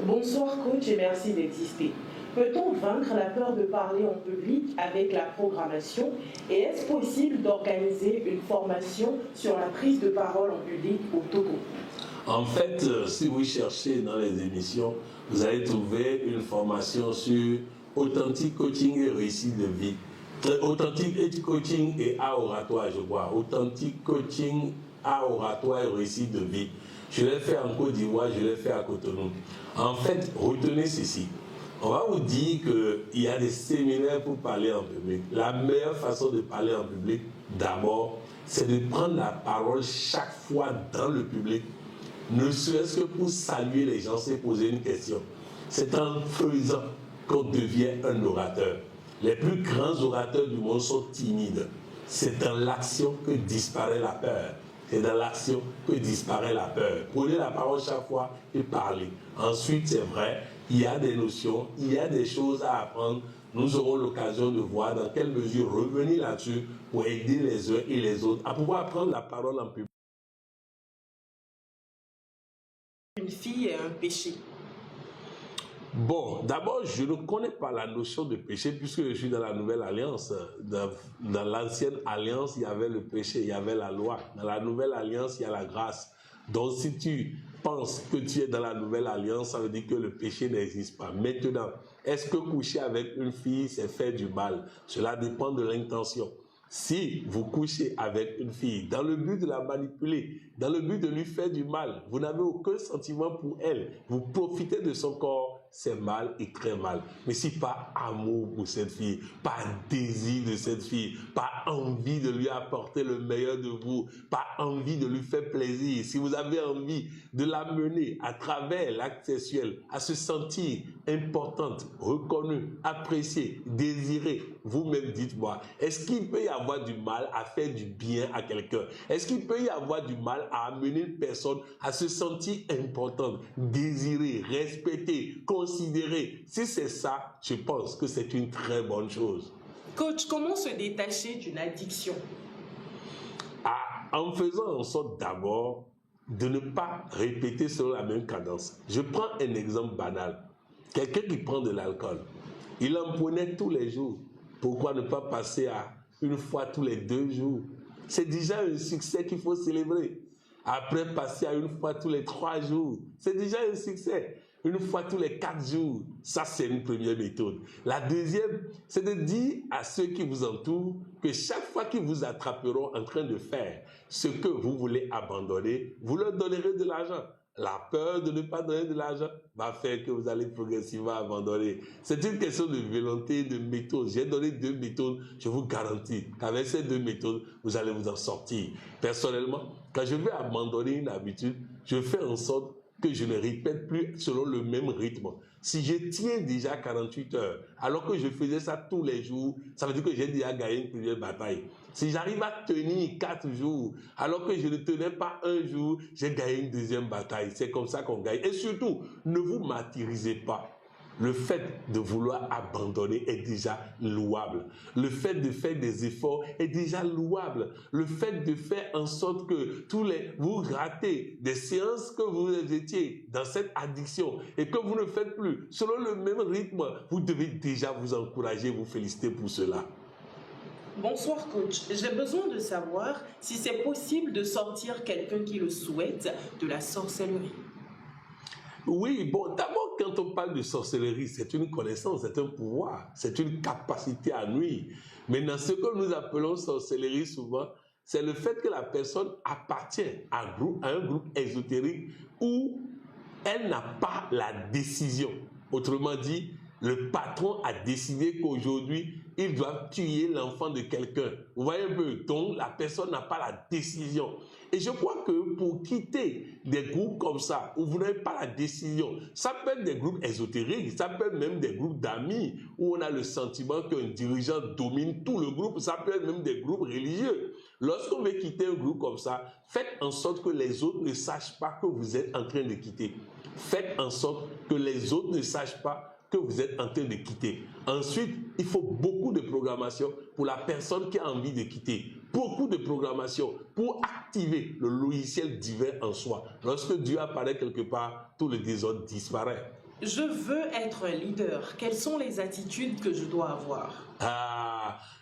Bonsoir coach et merci d'exister. Peut-on vaincre la peur de parler en public avec la programmation et est-ce possible d'organiser une formation sur la prise de parole en public au Togo? En fait, si vous cherchez dans les émissions, vous allez trouver une formation sur authentique coaching et réussite de vie. Authentique coaching et art oratoire, je crois. Authentique coaching, art oratoire et réussite de vie. Je l'ai fait en Côte d'Ivoire, je l'ai fait à Cotonou. En fait, retenez ceci. On va vous dire qu'il y a des séminaires pour parler en public. La meilleure façon de parler en public, d'abord, c'est de prendre la parole chaque fois dans le public, ne serait-ce que pour saluer les gens, c'est poser une question. C'est en faisant qu'on devient un orateur. Les plus grands orateurs du monde sont timides. C'est dans l'action que disparaît la peur. C'est dans l'action que disparaît la peur. Prenez la parole chaque fois et parlez. Ensuite, c'est vrai, il y a des notions, il y a des choses à apprendre. Nous aurons l'occasion de voir dans quelle mesure revenir là-dessus pour aider les uns et les autres à pouvoir prendre la parole en public. Une fille est un péché. Bon, d'abord, je ne connais pas la notion de péché puisque je suis dans la nouvelle alliance. Dans l'ancienne alliance, il y avait le péché, il y avait la loi. Dans la nouvelle alliance, il y a la grâce. Donc, si tu penses que tu es dans la nouvelle alliance, ça veut dire que le péché n'existe pas. Maintenant, est-ce que coucher avec une fille, c'est faire du mal? Cela dépend de l'intention. Si vous couchez avec une fille dans le but de la manipuler, dans le but de lui faire du mal, vous n'avez aucun sentiment pour elle, vous profitez de son corps, c'est mal et très mal. Mais si pas amour pour cette fille, pas désir de cette fille, pas envie de lui apporter le meilleur de vous, pas envie de lui faire plaisir, si vous avez envie de la mener à travers l'acte sexuel, à se sentir importante, reconnue, appréciée, désirée, vous-même dites-moi, est-ce qu'il peut y avoir du mal à faire du bien à quelqu'un? Est-ce qu'il peut y avoir du mal à amener une personne à se sentir importante, désirée, respectée, considérée? Si c'est ça, je pense que c'est une très bonne chose. Coach, comment se détacher d'une addiction? En faisant en sorte d'abord de ne pas répéter selon la même cadence. Je prends un exemple banal. Quelqu'un qui prend de l'alcool, il en prenait tous les jours. Pourquoi ne pas passer à une fois tous les 2 jours? C'est déjà un succès qu'il faut célébrer. Après, passer à une fois tous les 3 jours. C'est déjà un succès. Une fois tous les 4 jours. Ça, c'est une première méthode. La deuxième, c'est de dire à ceux qui vous entourent que chaque fois qu'ils vous attraperont en train de faire ce que vous voulez abandonner, vous leur donnerez de l'argent. La peur de ne pas donner de l'argent va faire que vous allez progressivement abandonner. C'est une question de volonté, de méthode. J'ai donné 2 méthodes, je vous garantis qu'avec ces 2 méthodes, vous allez vous en sortir. Personnellement, quand je vais abandonner une habitude, je fais en sorte que je ne répète plus selon le même rythme. Si je tiens déjà 48 heures, alors que je faisais ça tous les jours, ça veut dire que j'ai déjà gagné une première bataille. Si j'arrive à tenir 4 jours, alors que je ne tenais pas un jour, j'ai gagné une deuxième bataille. C'est comme ça qu'on gagne. Et surtout, ne vous martyrisez pas. Le fait de vouloir abandonner est déjà louable. Le fait de faire des efforts est déjà louable. Le fait de faire en sorte que vous ratez des séances que vous étiez dans cette addiction et que vous ne faites plus selon le même rythme, vous devez déjà vous encourager, vous féliciter pour cela. Bonsoir coach, j'ai besoin de savoir si c'est possible de sortir quelqu'un qui le souhaite de la sorcellerie. Oui, bon, d'abord, quand on parle de sorcellerie, c'est une connaissance, c'est un pouvoir, c'est une capacité à nuire. Maintenant, ce que nous appelons sorcellerie souvent, c'est le fait que la personne appartient à un groupe ésotérique où elle n'a pas la décision. Autrement dit, le patron a décidé qu'aujourd'hui, ils doivent tuer l'enfant de quelqu'un. Vous voyez un peu, donc la personne n'a pas la décision. Et je crois que pour quitter des groupes comme ça, où vous n'avez pas la décision, ça peut être des groupes ésotériques, ça peut être même des groupes d'amis, où on a le sentiment qu'un dirigeant domine tout le groupe, ça peut être même des groupes religieux. Lorsqu'on veut quitter un groupe comme ça, faites en sorte que les autres ne sachent pas que vous êtes en train de quitter. Faites en sorte que les autres ne sachent pas que vous êtes en train de quitter. Ensuite, il faut beaucoup de programmation pour la personne qui a envie de quitter. Beaucoup de programmation pour activer le logiciel divin en soi. Lorsque Dieu apparaît quelque part, tout le désordre disparaît. Je veux être un leader. Quelles sont les attitudes que je dois avoir?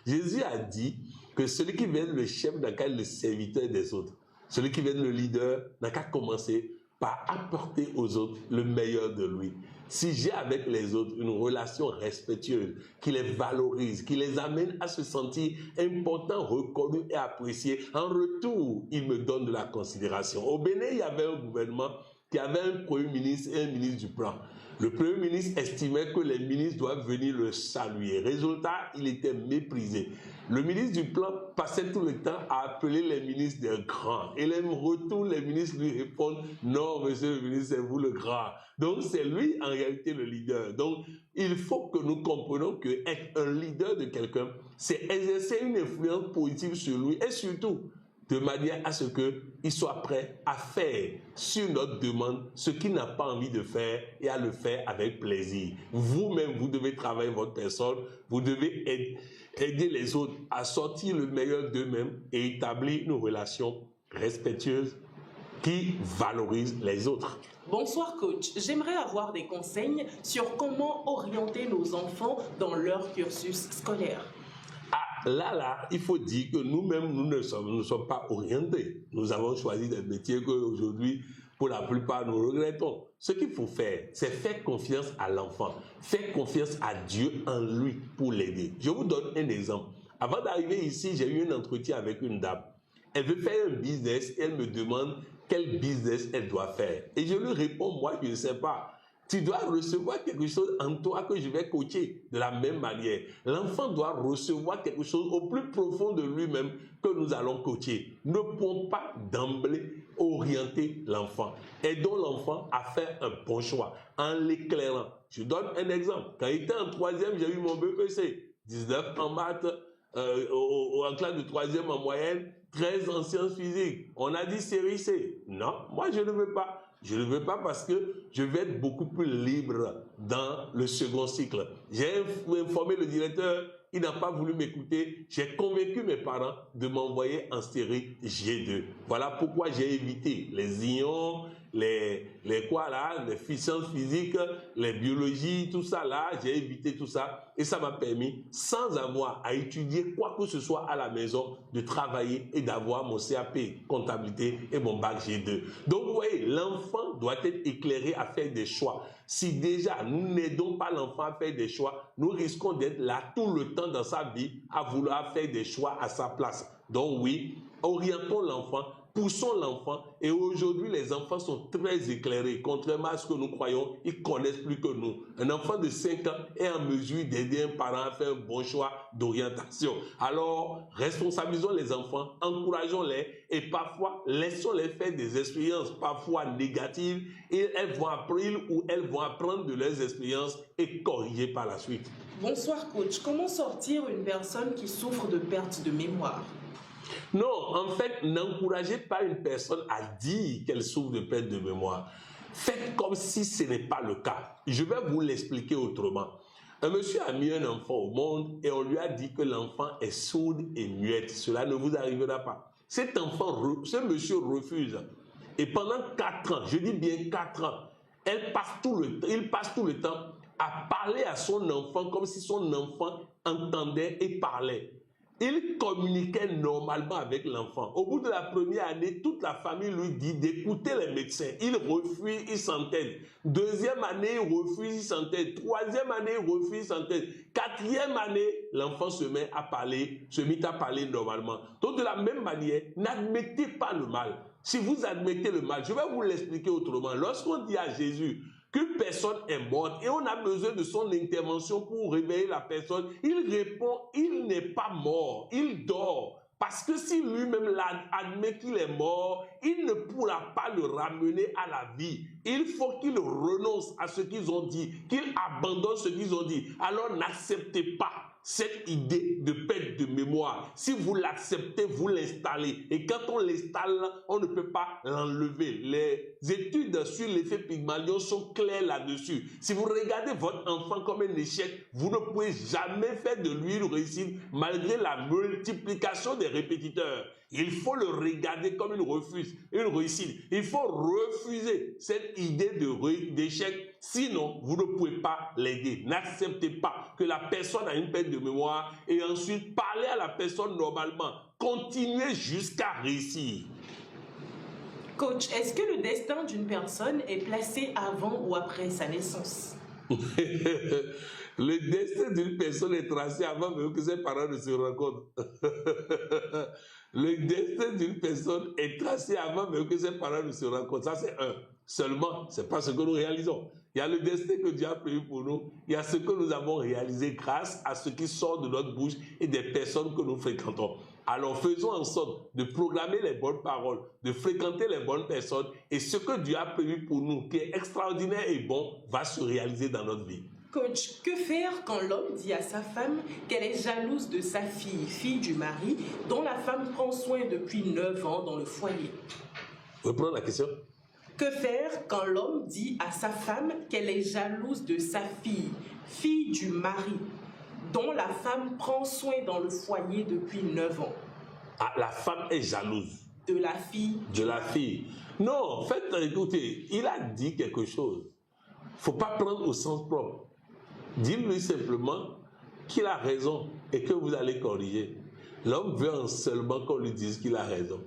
Jésus a dit que celui qui veut être le chef n'a qu'à être le serviteur des autres. Celui qui veut être le leader n'a qu'à commencer par apporter aux autres le meilleur de lui. Si j'ai avec les autres une relation respectueuse, qui les valorise, qui les amène à se sentir importants, reconnus et appréciés, en retour, ils me donnent de la considération. Au Bénin, il y avait un gouvernement qui avait un premier ministre et un ministre du plan. Le premier ministre estimait que les ministres doivent venir le saluer. Résultat, il était méprisé. Le ministre du plan passait tout le temps à appeler les ministres des grands. Et en retour, les ministres lui répondent « Non, monsieur le ministre, c'est vous le grand ». Donc, c'est lui en réalité le leader. Donc, il faut que nous comprenions qu'être un leader de quelqu'un, c'est exercer une influence positive sur lui et surtout, de manière à ce qu'il soit prêt à faire sur notre demande ce qu'il n'a pas envie de faire et à le faire avec plaisir. Vous-même, vous devez travailler votre personne, vous devez aider les autres à sortir le meilleur d'eux-mêmes et établir une relation respectueuse qui valorise les autres. Bonsoir coach, j'aimerais avoir des conseils sur comment orienter nos enfants dans leur cursus scolaire. Là, il faut dire que nous-mêmes, nous ne sommes pas orientés. Nous avons choisi des métiers qu'aujourd'hui, pour la plupart, nous regrettons. Ce qu'il faut faire, c'est faire confiance à l'enfant. Faire confiance à Dieu en lui pour l'aider. Je vous donne un exemple. Avant d'arriver ici, j'ai eu un entretien avec une dame. Elle veut faire un business et elle me demande quel business elle doit faire. Et je lui réponds, moi, je ne sais pas. Tu dois recevoir quelque chose en toi que je vais coacher de la même manière. L'enfant doit recevoir quelque chose au plus profond de lui-même que nous allons coacher. Ne pouvons pas d'emblée orienter l'enfant. Aidons l'enfant à faire un bon choix en l'éclairant. Je donne un exemple. Quand il était en troisième, j'ai eu mon BEC. 19 en maths, en classe de troisième en moyenne, 13 en sciences physiques. On a dit série C. Non, moi je ne veux pas. Je ne veux pas parce que je vais être beaucoup plus libre dans le second cycle. J'ai informé le directeur, il n'a pas voulu m'écouter. J'ai convaincu mes parents de m'envoyer en série G2. Voilà pourquoi j'ai évité les ions, les sciences physiques, les biologies, tout ça là, j'ai évité tout ça. Et ça m'a permis, sans avoir à étudier quoi que ce soit à la maison, de travailler et d'avoir mon CAP comptabilité et mon bac G2. Donc vous voyez, l'enfant doit être éclairé à faire des choix. Si déjà nous n'aidons pas l'enfant à faire des choix, nous risquons d'être là tout le temps dans sa vie à vouloir faire des choix à sa place. Donc oui, orientons l'enfant, poussons l'enfant, et aujourd'hui les enfants sont très éclairés. Contrairement à ce que nous croyons, ils connaissent plus que nous. Un enfant de 5 ans est en mesure d'aider un parent à faire un bon choix d'orientation. Alors, responsabilisons les enfants, encourageons-les et parfois laissons-les faire des expériences parfois négatives et elles vont apprendre de leurs expériences et corriger par la suite. Bonsoir coach, comment sortir une personne qui souffre de perte de mémoire? Non, en fait, n'encouragez pas une personne à dire qu'elle souffre de perte de mémoire. Faites comme si ce n'est pas le cas. Je vais vous l'expliquer autrement. Un monsieur a mis un enfant au monde et on lui a dit que l'enfant est sourd et muette. Cela ne vous arrivera pas. Ce monsieur refuse. Et pendant 4 ans, je dis bien 4 ans, il passe tout le temps à parler à son enfant comme si son enfant entendait et parlait. Il communiquait normalement avec l'enfant. Au bout de la première année, toute la famille lui dit d'écouter les médecins. Il refuse, il s'entête. Deuxième année, il refuse, il s'entête. Troisième année, il refuse, il s'entête. Quatrième année, l'enfant se mit à parler normalement. Donc de la même manière, n'admettez pas le mal. Si vous admettez le mal, je vais vous l'expliquer autrement. Lorsqu'on dit à Jésus qu'une personne est morte et on a besoin de son intervention pour réveiller la personne, il répond, il n'est pas mort, il dort. Parce que si lui-même admet qu'il est mort, il ne pourra pas le ramener à la vie. Il faut qu'il renonce à ce qu'ils ont dit, qu'il abandonne ce qu'ils ont dit. Alors n'acceptez pas cette idée de perte de mémoire. Si vous l'acceptez, vous l'installez. Et quand on l'installe, on ne peut pas l'enlever. Les études sur l'effet Pygmalion sont claires là-dessus. Si vous regardez votre enfant comme un échec, vous ne pouvez jamais faire de lui une réussite malgré la multiplication des répétiteurs. Il faut le regarder comme une réussite. Il faut refuser cette idée d'échec Sinon, vous ne pouvez pas l'aider. N'acceptez pas que la personne a une perte de mémoire et ensuite parlez à la personne normalement. Continuez jusqu'à réussir. Coach, est-ce que le destin d'une personne est placé avant ou après sa naissance? Le destin d'une personne est tracé avant même que ses parents ne se rencontrent. Le destin d'une personne est tracé avant même que ses parents ne se rencontrent. Ça, c'est un. Seulement, ce n'est pas ce que nous réalisons. Il y a le destin que Dieu a prévu pour nous. Il y a ce que nous avons réalisé grâce à ce qui sort de notre bouche et des personnes que nous fréquentons. Alors faisons en sorte de programmer les bonnes paroles, de fréquenter les bonnes personnes, et ce que Dieu a prévu pour nous, qui est extraordinaire et bon, va se réaliser dans notre vie. Coach, que faire quand l'homme dit à sa femme qu'elle est jalouse de sa fille, fille du mari, dont la femme prend soin depuis 9 ans dans le foyer? Reprends la question. Que faire quand l'homme dit à sa femme qu'elle est jalouse de sa fille, fille du mari, dont la femme prend soin dans le foyer depuis 9 ans? Ah, la femme est jalouse. De la fille. De la fille. Non, en fait, écoutez, il a dit quelque chose. Il ne faut pas prendre au sens propre. Dis-lui simplement qu'il a raison et que vous allez corriger. L'homme veut seulement qu'on lui dise qu'il a raison.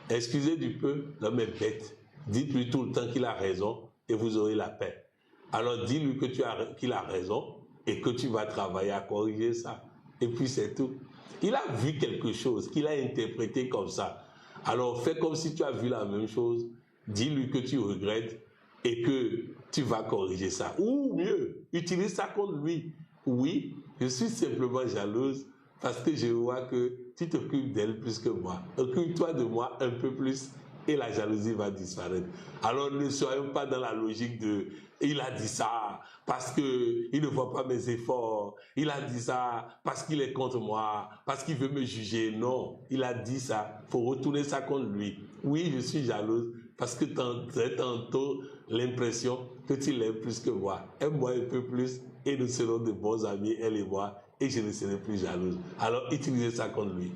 Excusez du peu, l'homme est bête. Dites-lui tout le temps qu'il a raison et vous aurez la paix. Alors dis-lui que qu'il a raison et que tu vas travailler à corriger ça. Et puis c'est tout. Il a vu quelque chose qu'il a interprété comme ça. Alors fais comme si tu as vu la même chose. Dis-lui que tu regrettes et que tu vas corriger ça. Ou mieux, utilise ça contre lui. Oui, je suis simplement jalouse parce que je vois que tu t'occupes d'elle plus que moi. Occupe-toi de moi un peu plus et la jalousie va disparaître. Alors ne soyons pas dans la logique de « il a dit ça parce qu'il ne voit pas mes efforts, il a dit ça parce qu'il est contre moi, parce qu'il veut me juger ». Non, il a dit ça, il faut retourner ça contre lui. Oui, je suis jalouse parce que tu as tantôt l'impression que tu l'aimes plus que moi. Aime-moi un peu plus et nous serons de bons amis, elle et moi, et je ne serai plus jalouse. Alors utilisez ça contre lui.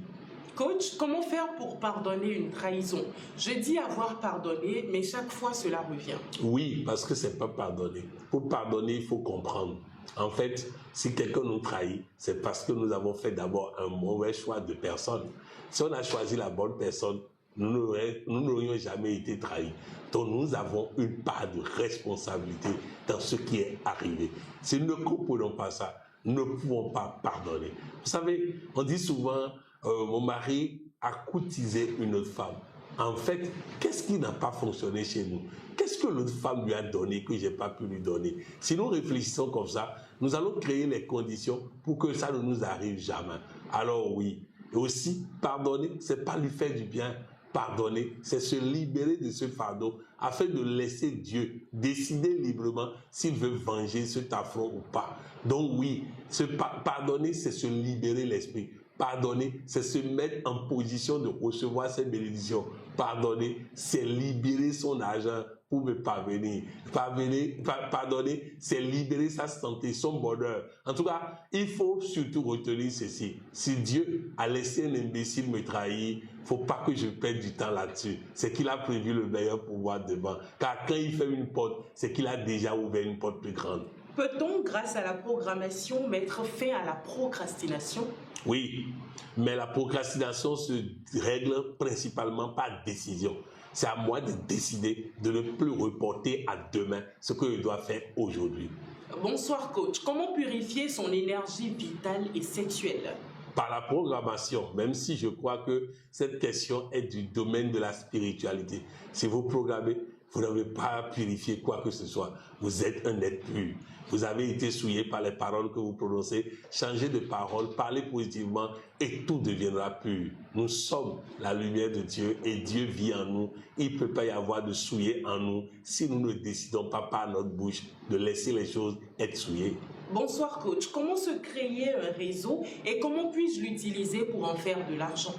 Coach, comment faire pour pardonner une trahison? Je dis avoir pardonné, mais chaque fois cela revient. Oui, parce que c'est pas pardonner. Pour pardonner, il faut comprendre. En fait, si quelqu'un nous trahit, c'est parce que nous avons fait d'abord un mauvais choix de personne. Si on a choisi la bonne personne, nous n'aurions jamais été trahis. Donc nous avons une part de responsabilité dans ce qui est arrivé. Si nous ne comprenons pas ça, nous ne pouvons pas pardonner. Vous savez, on dit souvent... mon mari a courtisé une autre femme. En fait, qu'est-ce qui n'a pas fonctionné chez nous? Qu'est-ce que l'autre femme lui a donné que je n'ai pas pu lui donner? Si nous réfléchissons comme ça, nous allons créer les conditions pour que ça ne nous arrive jamais. Alors oui, et aussi, pardonner, ce n'est pas lui faire du bien. Pardonner, c'est se libérer de ce fardeau afin de laisser Dieu décider librement s'il veut venger cet affront ou pas. Donc oui, pardonner, c'est se libérer l'esprit. Pardonner, c'est se mettre en position de recevoir ces bénédictions. Pardonner, c'est libérer son argent pour me parvenir. Pardonner, c'est libérer sa santé, son bonheur. En tout cas, il faut surtout retenir ceci. Si Dieu a laissé un imbécile me trahir, il ne faut pas que je perde du temps là-dessus. C'est qu'il a prévu le meilleur pour moi devant. Car quand il fait une porte, c'est qu'il a déjà ouvert une porte plus grande. Peut-on, grâce à la programmation, mettre fin à la procrastination? Oui, mais la procrastination se règle principalement par décision. C'est à moi de décider de ne plus reporter à demain ce que je dois faire aujourd'hui. Bonsoir coach, comment purifier son énergie vitale et sexuelle? Par la programmation, même si je crois que cette question est du domaine de la spiritualité. Si vous programmez, vous n'avez pas à purifier quoi que ce soit. Vous êtes un être pur. Vous avez été souillé par les paroles que vous prononcez. Changez de parole, parlez positivement et tout deviendra pur. Nous sommes la lumière de Dieu et Dieu vit en nous. Il ne peut pas y avoir de souillé en nous si nous ne décidons pas par notre bouche de laisser les choses être souillées. Bonsoir coach, comment se créer un réseau et comment puis-je l'utiliser pour en faire de l'argent?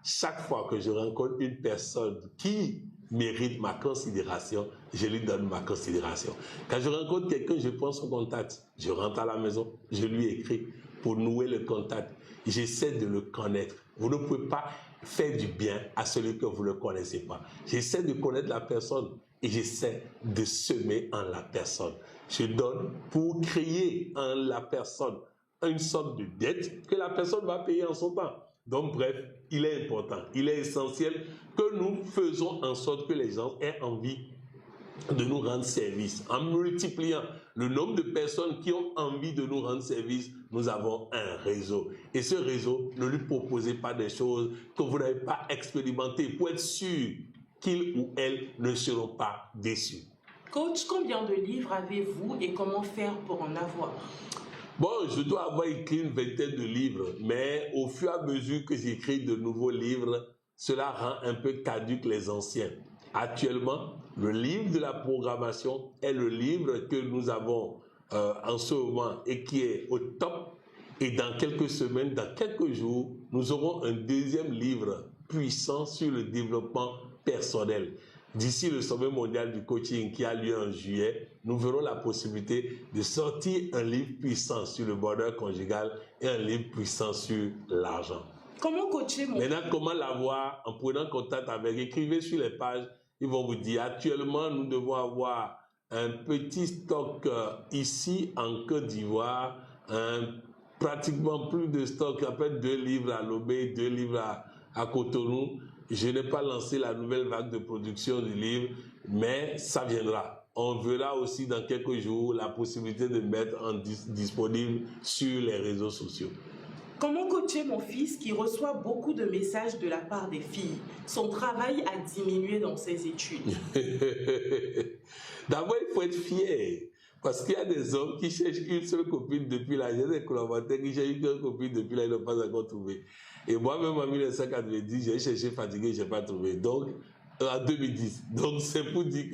Chaque fois que je rencontre une personne qui mérite ma considération, je lui donne ma considération. Quand je rencontre quelqu'un, je prends son contact, je rentre à la maison, je lui écris pour nouer le contact. J'essaie de le connaître. Vous ne pouvez pas faire du bien à celui que vous ne connaissez pas. J'essaie de connaître la personne et j'essaie de semer en la personne. Je donne pour créer en la personne une sorte de dette que la personne va payer en son temps. Donc bref, il est important, il est essentiel que nous faisons en sorte que les gens aient envie de nous rendre service. En multipliant le nombre de personnes qui ont envie de nous rendre service, nous avons un réseau. Et ce réseau, ne lui proposez pas des choses que vous n'avez pas expérimentées pour être sûr qu'ils ou elles ne seront pas déçus. Coach, combien de livres avez-vous et comment faire pour en avoir? Bon, je dois avoir écrit une vingtaine de livres, mais au fur et à mesure que j'écris de nouveaux livres, cela rend un peu caduques les anciens. Actuellement, le livre de la programmation est le livre que nous avons en ce moment et qui est au top. Et dans quelques semaines, dans quelques jours, nous aurons un deuxième livre puissant sur le développement personnel. D'ici le sommet mondial du coaching qui a lieu en juillet, nous verrons la possibilité de sortir un livre puissant sur le bonheur conjugal et un livre puissant sur l'argent. Comment coacher mon... Maintenant, comment l'avoir? En prenant contact avec, écrivez sur les pages, ils vont vous dire, actuellement, nous devons avoir un petit stock ici en Côte d'Ivoire, pratiquement plus de stock, après 2 livres à Lomé, 2 livres à Cotonou. Je n'ai pas lancé la nouvelle vague de production du livre, mais ça viendra. On verra aussi dans quelques jours la possibilité de mettre disponible sur les réseaux sociaux. Comment coacher mon fils qui reçoit beaucoup de messages de la part des filles? Son travail a diminué dans ses études. D'abord, il faut être fier. Parce qu'il y a des hommes qui cherchent une seule copine depuis là. J'ai des collaborateurs qui cherchent une seule copine depuis là, ils n'ont pas encore trouvé. Et moi-même, en 1990, j'ai cherché fatigué, je n'ai pas trouvé. Donc, en 2010. Donc, c'est pour dire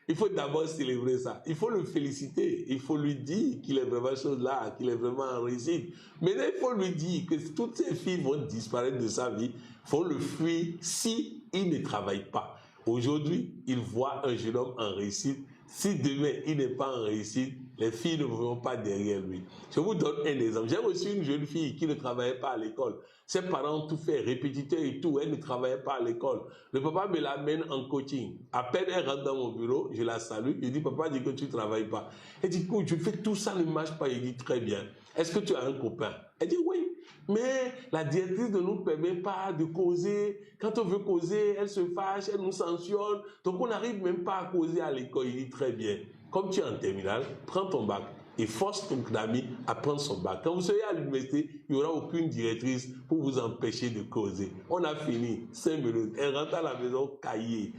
qu'il faut d'abord célébrer ça. Il faut le féliciter. Il faut lui dire qu'il est vraiment chose là, qu'il est vraiment en réussite. Maintenant, il faut lui dire que toutes ces filles vont disparaître de sa vie. Il faut le fuir si il ne travaille pas. Aujourd'hui, il voit un jeune homme en réussite. Si demain, il n'est pas en réussite, les filles ne vont pas derrière lui. Je vous donne un exemple. J'ai reçu une jeune fille qui ne travaillait pas à l'école. Ses parents ont tout fait, répétiteur et tout. Elle ne travaillait pas à l'école. Le papa me l'amène en coaching. À peine elle rentre dans mon bureau, je la salue. Je dis, papa dit que tu ne travailles pas. Elle dit, écoute, je fais tout ça, ne marche pas. Il dit, très bien. Est-ce que tu as un copain? Elle dit, oui. Mais la directrice ne nous permet pas de causer. Quand on veut causer, elle se fâche, elle nous sanctionne. Donc, on n'arrive même pas à causer à l'école. Il dit, très bien. Comme tu es en terminale, prends ton bac et force ton ami à prendre son bac. Quand vous serez à l'université, il n'y aura aucune directrice pour vous empêcher de causer. On a fini, 5 minutes. Elle rentre à la maison, cahier.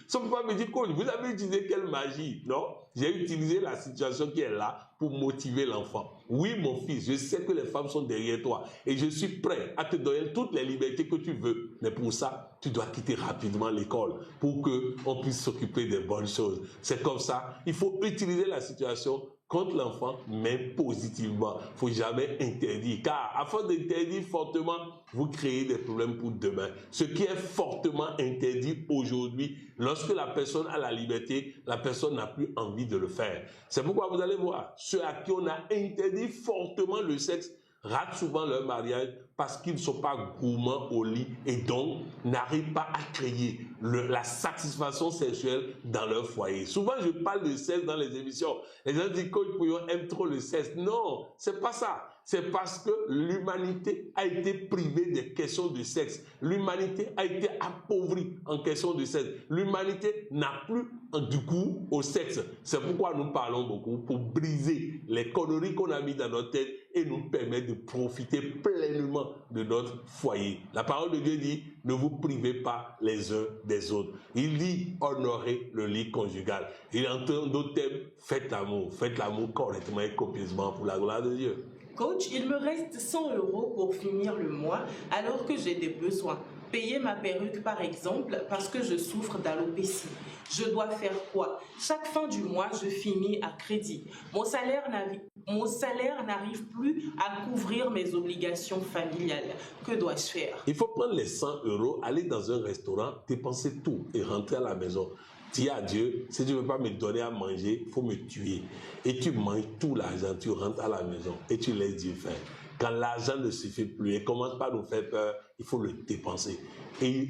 Son papa me dit, coach, vous avez utilisé quelle magie? Non, j'ai utilisé la situation qui est là pour motiver l'enfant. Oui, mon fils, je sais que les femmes sont derrière toi et je suis prêt à te donner toutes les libertés que tu veux. Mais pour ça, tu dois quitter rapidement l'école pour qu'on puisse s'occuper des bonnes choses. C'est comme ça. Il faut utiliser la situation contre l'enfant, mais positivement. Il ne faut jamais interdire. Car à force d'interdire fortement, vous créez des problèmes pour demain. Ce qui est fortement interdit aujourd'hui, lorsque la personne a la liberté, la personne n'a plus envie de le faire. C'est pourquoi vous allez voir, ceux à qui on a interdit fortement le sexe ratent souvent leur mariage parce qu'ils ne sont pas gourmands au lit et donc n'arrivent pas à créer la satisfaction sexuelle dans leur foyer. Souvent, je parle de sexe dans les émissions. Les gens disent, coach Pouillon aime trop le sexe. Non, c'est pas ça. C'est parce que l'humanité a été privée des questions de sexe. L'humanité a été appauvrie en questions de sexe. L'humanité n'a plus du goût au sexe. C'est pourquoi nous parlons beaucoup pour briser les conneries qu'on a mis dans notre tête et nous permettre de profiter pleinement de notre foyer. La parole de Dieu dit, ne vous privez pas les uns des autres. Il dit, honorez le lit conjugal. Il entend d'autres thèmes, faites l'amour correctement et copieusement pour la gloire de Dieu. Coach, il me reste 100 € pour finir le mois alors que j'ai des besoins. Payer ma perruque par exemple parce que je souffre d'alopécie. Je dois faire quoi? Chaque fin du mois, je finis à crédit. Mon salaire n'arrive plus à couvrir mes obligations familiales. Que dois-je faire? Il faut prendre les 100 €, aller dans un restaurant, dépenser tout et rentrer à la maison. Dis à Dieu, si tu ne veux pas me donner à manger, il faut me tuer. Et tu manges tout l'argent, tu rentres à la maison et tu laisses Dieu faire. Quand l'argent ne suffit plus et commence par nous faire peur, il faut le dépenser. Et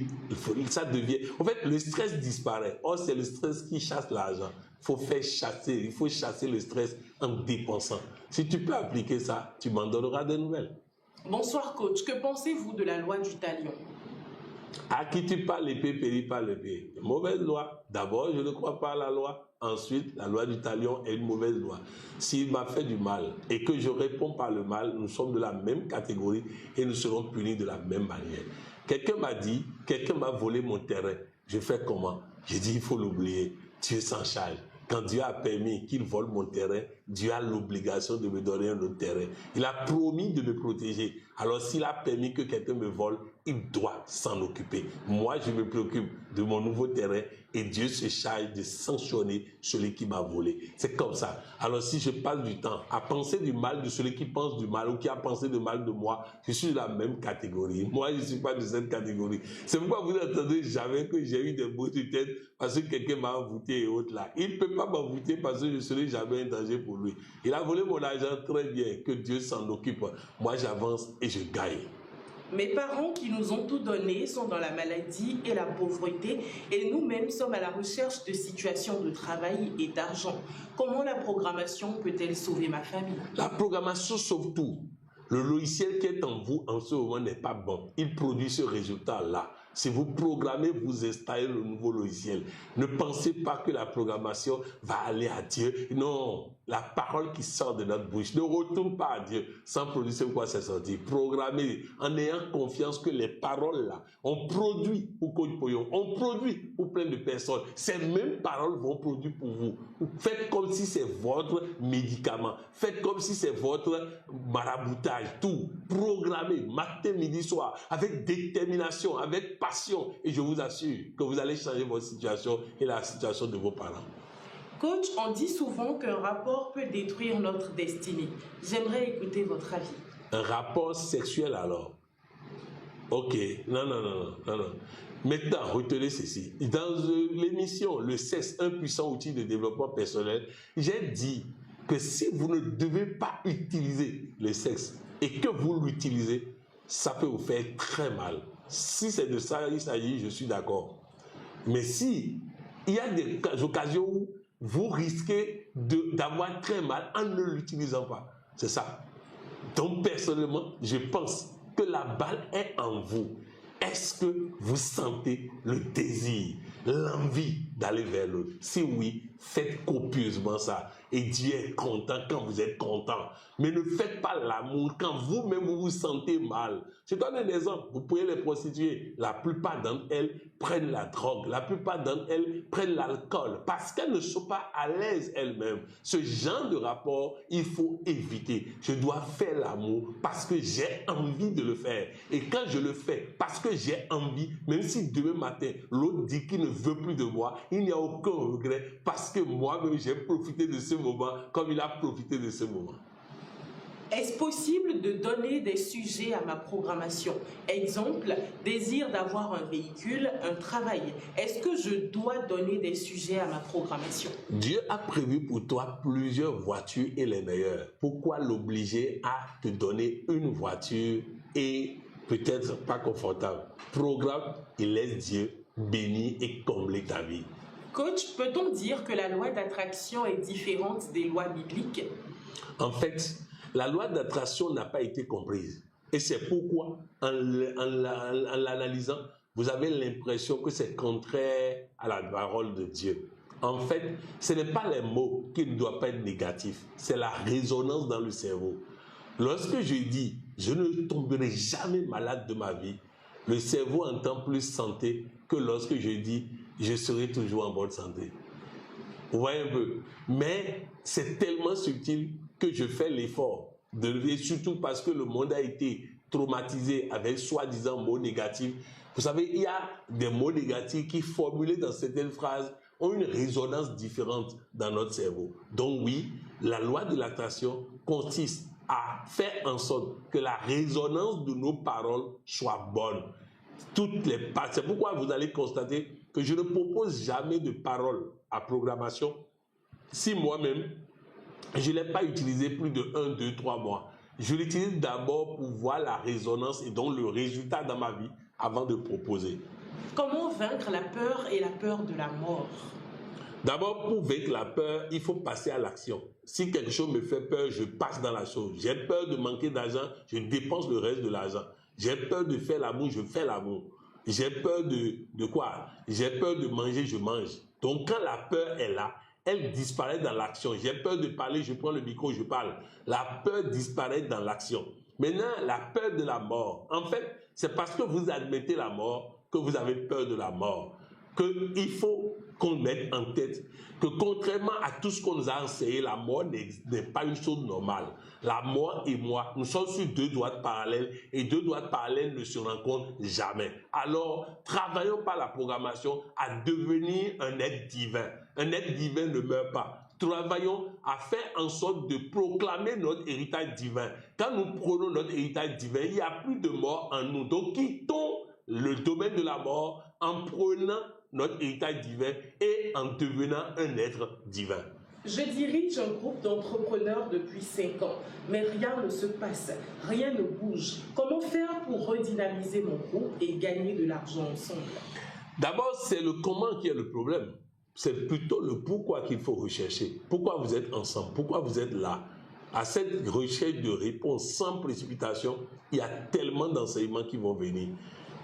ça devient... En fait, le stress disparaît. Or, c'est le stress qui chasse l'argent. Il faut chasser le stress en dépensant. Si tu peux appliquer ça, tu m'en donneras des nouvelles. Bonsoir coach, que pensez-vous de la loi du talion? À qui tu parles l'épée, périt par l'épée. Mauvaise loi. D'abord, je ne crois pas à la loi. Ensuite, la loi du talion est une mauvaise loi. S'il m'a fait du mal et que je réponds par le mal, nous sommes de la même catégorie et nous serons punis de la même manière. Quelqu'un m'a volé mon terrain. Je fais comment? J'ai dit, il faut l'oublier. Dieu s'en charge. Quand Dieu a permis qu'il vole mon terrain, Dieu a l'obligation de me donner un autre terrain. Il a promis de me protéger. Alors s'il a permis que quelqu'un me vole, il doit s'en occuper. Moi, je me préoccupe de mon nouveau terrain et Dieu se charge de sanctionner celui qui m'a volé. C'est comme ça. Alors si je passe du temps à penser du mal de celui qui pense du mal ou qui a pensé du mal de moi, je suis de la même catégorie. Moi, je ne suis pas de cette catégorie. C'est pourquoi vous n'entendez jamais que j'ai eu des maux de tête parce que quelqu'un m'a envoûté et autres là. Il ne peut pas m'envoûter parce que je ne serai jamais un danger pour lui. Il a volé mon argent, très bien, que Dieu s'en occupe. Moi, j'avance et je gagne. Mes parents qui nous ont tout donné sont dans la maladie et la pauvreté et nous-mêmes sommes à la recherche de situations de travail et d'argent. Comment la programmation peut-elle sauver ma famille? La programmation sauve tout. Le logiciel qui est en vous en ce moment n'est pas bon. Il produit ce résultat-là. Si vous programmez, vous installez le nouveau logiciel. Ne pensez pas que la programmation va aller à Dieu. Non, la parole qui sort de notre bouche ne retourne pas à Dieu sans produire ce quoi c'est sorti. Programmez en ayant confiance que les paroles là, on produit pour Koyopoyon, on produit pour plein de personnes. Ces mêmes paroles vont produire pour vous. Faites comme si c'est votre médicament. Faites comme si c'est votre maraboutage. Tout. Programmez matin, midi, soir avec détermination, avec passion et je vous assure que vous allez changer votre situation et la situation de vos parents. Coach, on dit souvent qu'un rapport peut détruire notre destinée. J'aimerais écouter votre avis. Un rapport sexuel alors? Ok, non. Maintenant, retenez ceci. Dans l'émission Le sexe, un puissant outil de développement personnel, j'ai dit que si vous ne devez pas utiliser le sexe et que vous l'utilisez, ça peut vous faire très mal. Si c'est de ça il s'agit, je suis d'accord. Mais si il y a des occasions où vous risquez d'avoir très mal en ne l'utilisant pas, c'est ça. Donc personnellement, je pense que la balle est en vous. Est-ce que vous sentez le désir, l'envie d'aller vers l'autre? Si oui, faites copieusement ça. Et Dieu est content quand vous êtes content. Mais ne faites pas l'amour quand vous-même vous vous sentez mal. Je donne un exemple. Vous pouvez les prostituer. La plupart d'entre elles prennent la drogue. La plupart d'entre elles prennent l'alcool parce qu'elles ne sont pas à l'aise elles-mêmes. Ce genre de rapport, il faut éviter. Je dois faire l'amour parce que j'ai envie de le faire. Et quand je le fais parce que j'ai envie, même si demain matin, l'autre dit qu'il ne veut plus de moi, il n'y a aucun regret parce que moi-même, j'ai profité de ce moment comme il a profité de ce moment. Est-ce possible de donner des sujets à ma programmation? Exemple, désir d'avoir un véhicule, un travail. Est-ce que je dois donner des sujets à ma programmation? Dieu a prévu pour toi plusieurs voitures et les meilleures. Pourquoi l'obliger à te donner une voiture et peut-être pas confortable? Programme et laisse Dieu bénir et combler ta vie. Coach, peut-on dire que la loi d'attraction est différente des lois bibliques? En fait, la loi d'attraction n'a pas été comprise. Et c'est pourquoi, en l'analysant, vous avez l'impression que c'est contraire à la parole de Dieu. En fait, ce n'est pas les mots qui ne doivent pas être négatifs, c'est la résonance dans le cerveau. Lorsque je dis « je ne tomberai jamais malade de ma vie », le cerveau entend plus santé que lorsque je dis « je serai toujours en bonne santé ». Vous voyez un peu? Mais c'est tellement subtil que je fais l'effort et surtout parce que le monde a été traumatisé avec soi-disant mots négatifs. Vous savez, il y a des mots négatifs qui, formulés dans certaines phrases, ont une résonance différente dans notre cerveau. Donc oui, la loi de l'attraction consiste à faire en sorte que la résonance de nos paroles soit bonne. C'est pourquoi vous allez constater que je ne propose jamais de paroles à programmation si moi-même, je ne l'ai pas utilisé plus de 1, 2, 3 mois. je l'utilise d'abord pour voir la résonance et donc le résultat dans ma vie avant de proposer. Comment vaincre la peur et la peur de la mort? D'abord, pour vaincre la peur, il faut passer à l'action. Si quelque chose me fait peur, je passe dans la chose. J'ai peur de manquer d'argent, je dépense le reste de l'argent. J'ai peur de faire l'amour, je fais l'amour. J'ai peur de quoi? J'ai peur de manger, je mange. Donc quand la peur est là, elle disparaît dans l'action. J'ai peur de parler, je prends le micro, je parle. La peur disparaît dans l'action. Maintenant, la peur de la mort. En fait, c'est parce que vous admettez la mort que vous avez peur de la mort. Qu'il faut qu'on mette en tête que contrairement à tout ce qu'on nous a enseigné, la mort n'est pas une chose normale. La mort et moi, nous sommes sur deux droites parallèles et deux droites parallèles ne se rencontrent jamais. Alors, travaillons par la programmation à devenir un être divin. Un être divin ne meurt pas. Travaillons à faire en sorte de proclamer notre héritage divin. Quand nous prenons notre héritage divin, il n'y a plus de mort en nous. Donc, quittons le domaine de la mort en prenant notre héritage divin et en devenant un être divin. Je dirige un groupe d'entrepreneurs depuis 5 ans, mais rien ne se passe, rien ne bouge. Comment faire pour redynamiser mon groupe et gagner de l'argent ensemble? D'abord, c'est le comment qui est le problème. C'est plutôt le pourquoi qu'il faut rechercher. Pourquoi vous êtes ensemble? Pourquoi vous êtes là? À cette recherche de réponse sans précipitation, il y a tellement d'enseignements qui vont venir.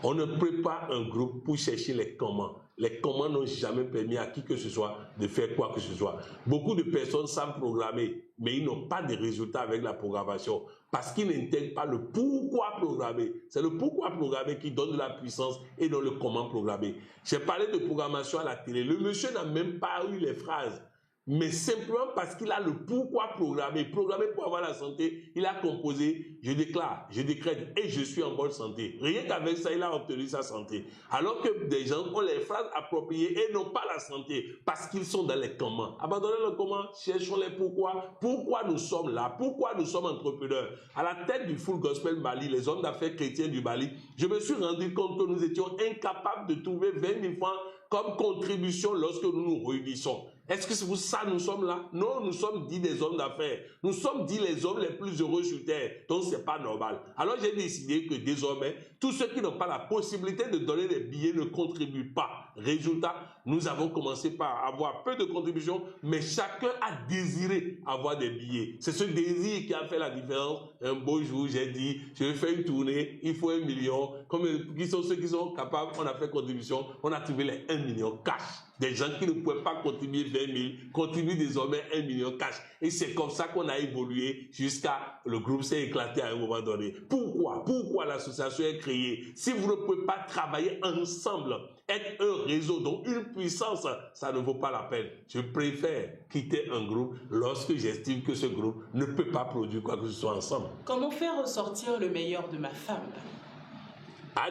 On ne prépare un groupe pour chercher les comment. Les comment n'ont jamais permis à qui que ce soit de faire quoi que ce soit. Beaucoup de personnes savent programmer, mais ils n'ont pas de résultats avec la programmation parce qu'ils n'intègrent pas le pourquoi programmer. C'est le pourquoi programmer qui donne de la puissance et non le comment programmer. J'ai parlé de programmation à la télé. Le monsieur n'a même pas eu les phrases. Mais simplement parce qu'il a le pourquoi programmer pour avoir la santé, il a composé, je déclare, je décrète et je suis en bonne santé. Rien qu'avec ça, il a obtenu sa santé. Alors que des gens ont les phrases appropriées et n'ont pas la santé parce qu'ils sont dans les comment. Abandonnez le comment, cherchons les pourquoi. Pourquoi nous sommes là? Pourquoi nous sommes entrepreneurs? À la tête du Full Gospel Mali, les hommes d'affaires chrétiens du Mali, je me suis rendu compte que nous étions incapables de trouver 20 000 francs comme contribution lorsque nous nous réunissons. Est-ce que c'est pour ça que nous sommes là? Non, nous sommes dits des hommes d'affaires. Nous sommes dits les hommes les plus heureux sur terre. Donc, ce n'est pas normal. Alors, j'ai décidé que désormais, tous ceux qui n'ont pas la possibilité de donner des billets ne contribuent pas. Résultat, nous avons commencé par avoir peu de contributions, mais chacun a désiré avoir des billets. C'est ce désir qui a fait la différence. Un beau jour, j'ai dit, je vais faire une tournée, il faut 1 million. Comme qui sont ceux qui sont capables, on a fait contribution, on a trouvé les 1 million cash. Des gens qui ne pouvaient pas contribuer 20 000 contribuent désormais 1 million cash. Et c'est comme ça qu'on a évolué jusqu'à le groupe s'est éclaté à un moment donné. Pourquoi l'association est créée? Si vous ne pouvez pas travailler ensemble, être un réseau, donc une puissance, ça ne vaut pas la peine. Je préfère quitter un groupe lorsque j'estime que ce groupe ne peut pas produire quoi que ce soit ensemble. Comment faire ressortir le meilleur de ma femme?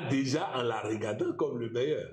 Déjà en la regardant comme le meilleur.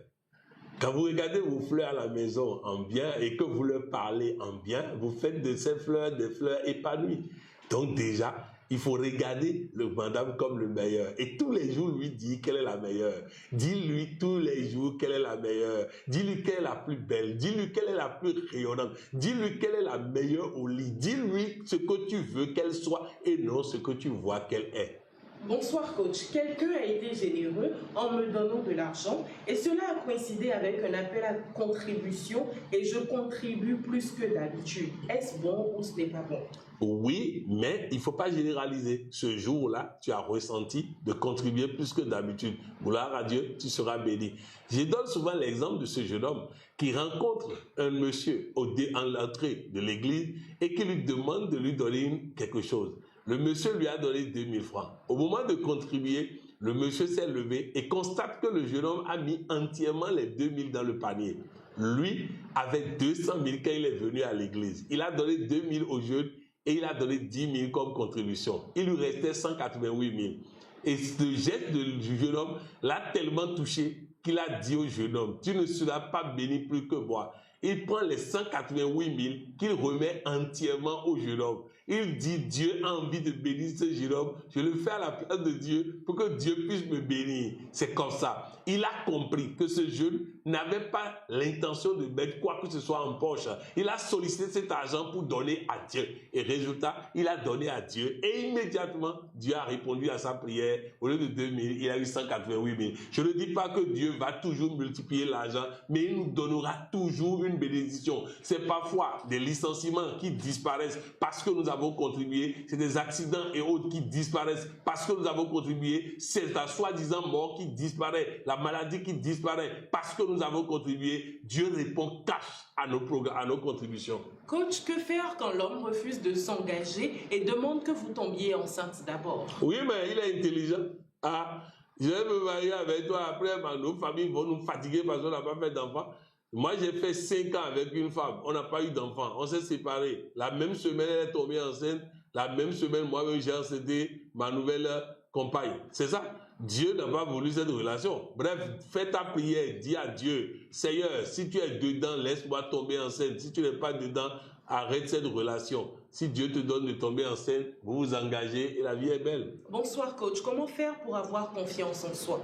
Quand vous regardez vos fleurs à la maison en bien et que vous leur parlez en bien, vous faites de ces fleurs des fleurs épanouies. Donc déjà, il faut regarder le madame comme le meilleur. Et tous les jours, lui dire quelle est la meilleure. Dis-lui tous les jours quelle est la meilleure. Dis-lui quelle est la plus belle. Dis-lui quelle est la plus rayonnante. Dis-lui quelle est la meilleure au lit. Dis-lui ce que tu veux qu'elle soit et non ce que tu vois qu'elle est. Bonsoir coach, quelqu'un a été généreux en me donnant de l'argent et cela a coïncidé avec un appel à contribution et je contribue plus que d'habitude. Est-ce bon ou ce n'est pas bon? Oui, mais il ne faut pas généraliser. Ce jour-là, tu as ressenti de contribuer plus que d'habitude. Gloire à Dieu, tu seras béni. Je donne souvent l'exemple de ce jeune homme qui rencontre un monsieur en l'entrée de l'église et qui lui demande de lui donner quelque chose. Le monsieur lui a donné 2000 francs. Au moment de contribuer, le monsieur s'est levé et constate que le jeune homme a mis entièrement les 2000 dans le panier. Lui, avec 200 000 quand il est venu à l'église, il a donné 2000 aux jeunes et il a donné 10 000 comme contribution. Il lui restait 188 000. Et ce geste du jeune homme l'a tellement touché qu'il a dit au jeune homme, tu ne seras pas béni plus que moi. Il prend les 188 000 qu'il remet entièrement au jeune homme. il dit Dieu a envie de bénir ce jeune homme, je le fais à la place de Dieu pour que Dieu puisse me bénir. C'est comme ça. Il a compris que ce jeune n'avait pas l'intention de mettre quoi que ce soit en poche. Il a sollicité cet argent pour donner à Dieu. Et résultat, il a donné à Dieu. Et immédiatement, Dieu a répondu à sa prière. Au lieu de 2000, il a eu 188 000. Je ne dis pas que Dieu va toujours multiplier l'argent, mais il nous donnera toujours une bénédiction. C'est parfois des licenciements qui disparaissent parce que nous avons contribué. C'est des accidents et autres qui disparaissent parce que nous avons contribué. C'est la soi-disant mort qui disparaît, la maladie qui disparaît parce que nous avons contribué. Dieu répond cash à nos contributions. Coach, que faire quand l'homme refuse de s'engager et demande que vous tombiez enceinte d'abord? Oui, mais il est intelligent. Ah, je vais me marier avec toi, après nos familles vont nous fatiguer parce qu'on n'a pas fait d'enfant. Moi, j'ai fait 5 ans avec une femme, on n'a pas eu d'enfant, on s'est séparés. La même semaine, elle est tombée enceinte. La même semaine, moi-même, j'ai enceinté ma nouvelle compagne. C'est ça. Dieu n'a pas voulu cette relation. Bref, fais ta prière, dis à Dieu, Seigneur, si tu es dedans, laisse-moi tomber enceinte. Si tu n'es pas dedans, arrête cette relation. Si Dieu te donne de tomber enceinte, vous vous engagez et la vie est belle. Bonsoir coach, comment faire pour avoir confiance en soi?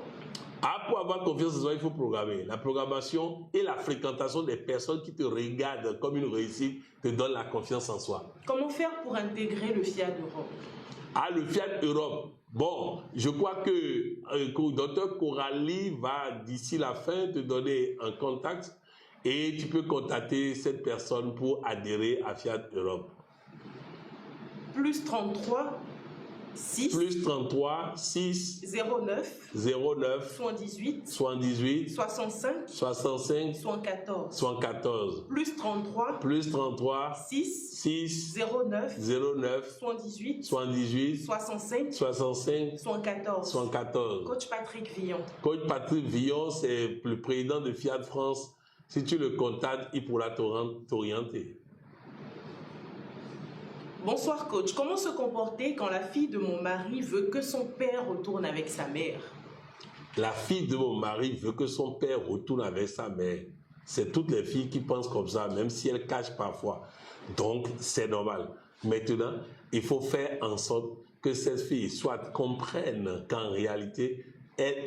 Pour avoir confiance en soi, il faut programmer. La programmation et la fréquentation des personnes qui te regardent comme une réussite te donnent la confiance en soi. Comment faire pour intégrer le Fiat Europe? Le Fiat Europe. Bon, je crois que le docteur Coralie va d'ici la fin te donner un contact et tu peux contacter cette personne pour adhérer à Fiat Europe. Plus 33 6 plus 33 6 09 09 78 78 65 65 74 74 plus 33 6 6 09 09 78 78 65 65 74 74. Coach Patrick Villon. Coach Patrick Villon, c'est le président de Fiat France. Si tu le contactes, il pourra t'orienter. Bonsoir coach, comment se comporter quand la fille de mon mari veut que son père retourne avec sa mère? La fille de mon mari veut que son père retourne avec sa mère. C'est toutes les filles qui pensent comme ça, même si elles cachent parfois. Donc, c'est normal. Maintenant, il faut faire en sorte que cette fille soit comprenne qu'en réalité,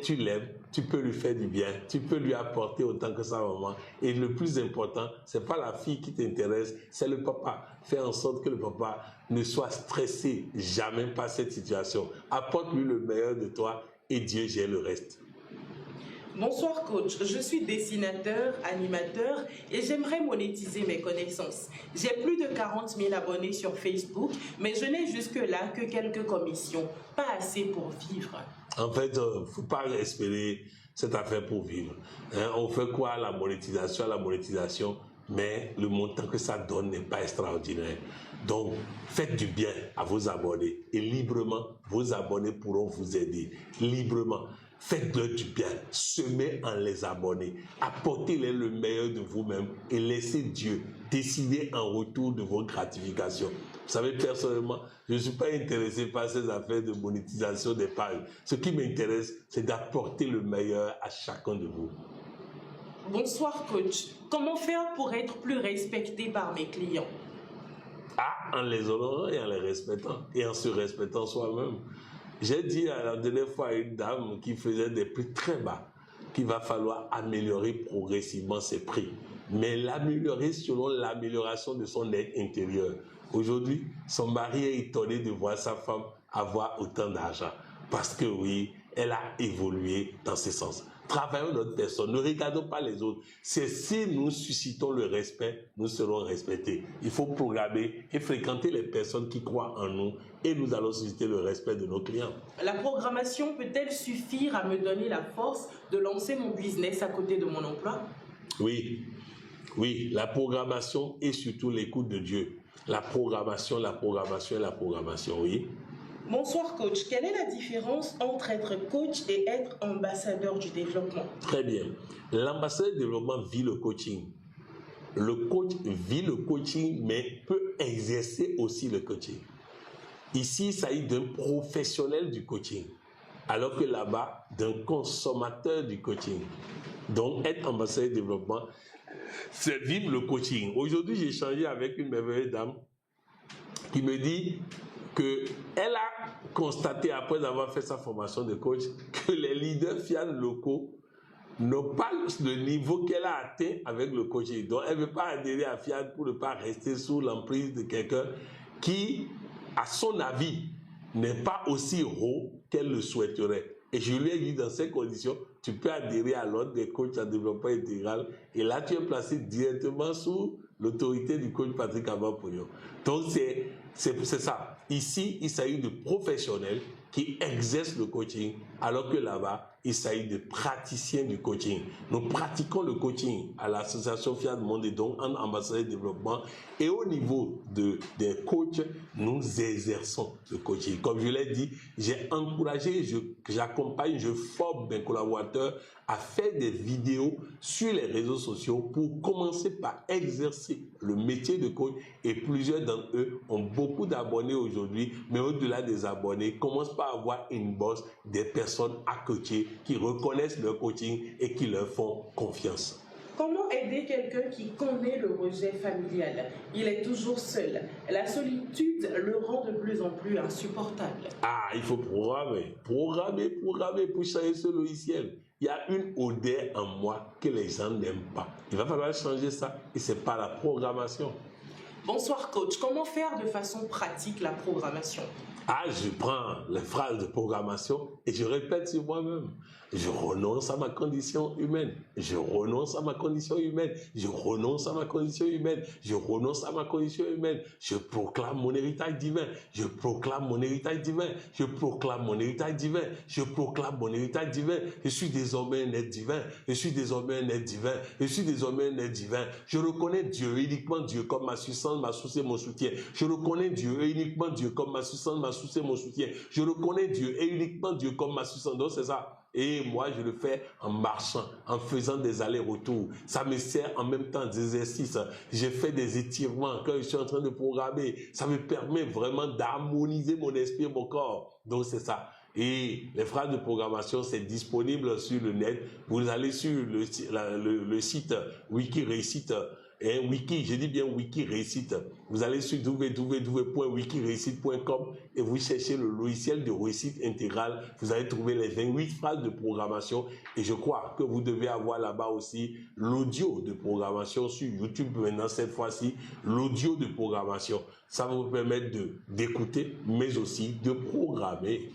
tu l'aimes, tu peux lui faire du bien, tu peux lui apporter autant que sa maman. Et le plus important, c'est pas la fille qui t'intéresse, c'est le papa. Fais en sorte que le papa ne soit stressé jamais par cette situation. Apporte-lui le meilleur de toi et Dieu gère le reste. Bonsoir coach, je suis dessinateur, animateur et j'aimerais monétiser mes connaissances. J'ai plus de 40 000 abonnés sur Facebook, mais je n'ai jusque-là que quelques commissions, pas assez pour vivre. En fait, il ne faut pas espérer cette affaire pour vivre. On fait quoi la monétisation, mais le montant que ça donne n'est pas extraordinaire. Donc, faites du bien à vos abonnés et librement, vos abonnés pourront vous aider. Librement. Faites-leur du bien, semez en les abonnés, apportez-les le meilleur de vous-même et laissez Dieu décider en retour de vos gratifications. Vous savez, personnellement, je ne suis pas intéressé par ces affaires de monétisation des pages. Ce qui m'intéresse, c'est d'apporter le meilleur à chacun de vous. Bonsoir coach, comment faire pour être plus respecté par mes clients? En les honorant et en les respectant et en se respectant soi-même. J'ai dit la dernière fois à une dame qui faisait des prix très bas qu'il va falloir améliorer progressivement ses prix, mais l'améliorer selon l'amélioration de son être intérieur. Aujourd'hui, son mari est étonné de voir sa femme avoir autant d'argent parce que oui, elle a évolué dans ce sens. Travaillons notre personne, ne regardons pas les autres. C'est si nous suscitons le respect, nous serons respectés. Il faut programmer et fréquenter les personnes qui croient en nous et nous allons susciter le respect de nos clients. La programmation peut-elle suffire à me donner la force de lancer mon business à côté de mon emploi? Oui, la programmation et surtout l'écoute de Dieu. La programmation, oui. Bonsoir coach, quelle est la différence entre être coach et être ambassadeur du développement? Très bien. L'ambassadeur du développement vit le coaching. Le coach vit le coaching, mais peut exercer aussi le coaching. Ici, il s'agit d'un professionnel du coaching, alors que là-bas, d'un consommateur du coaching. Donc, être ambassadeur du développement, c'est vivre le coaching. Aujourd'hui, j'ai échangé avec une merveilleuse dame qui me dit qu'elle a constaté, après avoir fait sa formation de coach, que les leaders FIAD locaux n'ont pas le niveau qu'elle a atteint avec le coaching. Donc, elle ne veut pas adhérer à FIAD pour ne pas rester sous l'emprise de quelqu'un qui, à son avis, n'est pas aussi haut qu'elle le souhaiterait. Et je lui ai dit, dans ces conditions, tu peux adhérer à l'ordre des coachs en développement intégral. Et là, tu es placé directement sous l'autorité du coach Patrick Abba-Pognon. Donc, c'est ça. Ici, il s'agit de professionnels qui exercent le coaching, alors que là-bas, il s'agit de praticiens du coaching. Nous pratiquons le coaching à l'association FIAD Monde et donc en ambassadeur de développement. Et au niveau des coachs, nous exerçons le coaching. Comme je l'ai dit, j'ai encouragé, j'accompagne, je forme mes collaborateurs à faire des vidéos sur les réseaux sociaux pour commencer par exercer le métier de coach. Et plusieurs d'entre eux ont beaucoup d'abonnés aujourd'hui, mais au-delà des abonnés, commencent par avoir une bosse des personnes à coacher qui reconnaissent leur coaching et qui leur font confiance. Comment aider quelqu'un qui connaît le rejet familial? Il est toujours seul. La solitude le rend de plus en plus insupportable. Ah, il faut programmer pour changer ce logiciel. Il y a une odeur en moi que les gens n'aiment pas. Il va falloir changer ça et c'est par la programmation. Bonsoir coach, comment faire de façon pratique la programmation? Ah, je prends les phrases de programmation et je répète sur moi-même. Je renonce à ma condition humaine. Je renonce à ma condition humaine. Je renonce à ma condition humaine. Je renonce à ma condition humaine. Je proclame mon héritage divin. Je proclame mon héritage divin. Je proclame mon héritage divin. Je proclame mon héritage divin. Je suis désormais un être divin. Je suis désormais un être divin. Je suis désormais un être divin. Je reconnais Dieu, uniquement Dieu, comme ma puissance, ma source et mon soutien. Je reconnais Dieu, uniquement Dieu, comme ma puissance, ma source et mon soutien. Je reconnais Dieu et uniquement Dieu comme ma puissance. Donc c'est ça. Et moi, je le fais en marchant, en faisant des allers-retours. Ça me sert en même temps d'exercice. Je fais des étirements quand je suis en train de programmer. Ça me permet vraiment d'harmoniser mon esprit et mon corps. Donc, c'est ça. Et les phrases de programmation, c'est disponible sur le net. Vous allez sur le site Wikiréussite. Wiki, je dis bien Wiki Réussite. Vous allez sur www.wikiréussite.com et vous cherchez le logiciel de réussite intégrale. Vous allez trouver les 28 phrases de programmation et je crois que vous devez avoir là-bas aussi l'audio de programmation sur YouTube maintenant cette fois-ci, l'audio de programmation. Ça va vous permettre d'écouter mais aussi de programmer.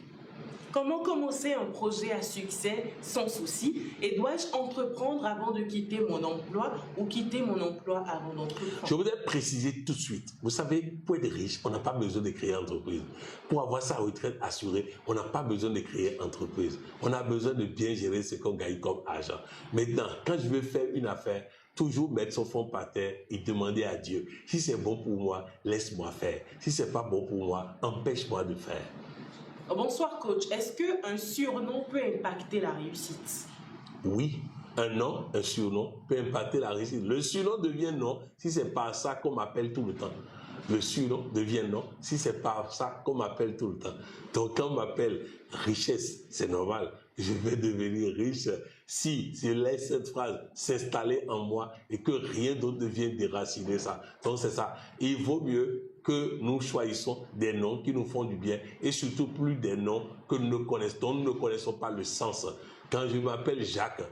Comment commencer un projet à succès sans souci? Et dois-je entreprendre avant de quitter mon emploi ou quitter mon emploi avant d'entreprendre? Je voudrais préciser tout de suite. Vous savez, pour être riche, on n'a pas besoin de créer entreprise. Pour avoir sa retraite assurée, on n'a pas besoin de créer entreprise. On a besoin de bien gérer ce qu'on gagne comme argent. Maintenant, quand je veux faire une affaire, toujours mettre son fond par terre et demander à Dieu, si c'est bon pour moi, laisse-moi faire. Si c'est pas bon pour moi, empêche-moi de faire. Bonsoir coach, est-ce qu'un surnom peut impacter la réussite? Oui, un nom, un surnom peut impacter la réussite. Le surnom devient nom si c'est par ça qu'on m'appelle tout le temps. Le surnom devient nom si c'est par ça qu'on m'appelle tout le temps. Donc quand on m'appelle richesse, c'est normal. Je vais devenir riche si je laisse cette phrase s'installer en moi et que rien d'autre ne vienne déraciner ça. Donc c'est ça. Il vaut mieux que nous choisissons des noms qui nous font du bien et surtout plus des noms que nous ne connaissons, dont nous ne connaissons pas le sens. Quand je m'appelle Jacques,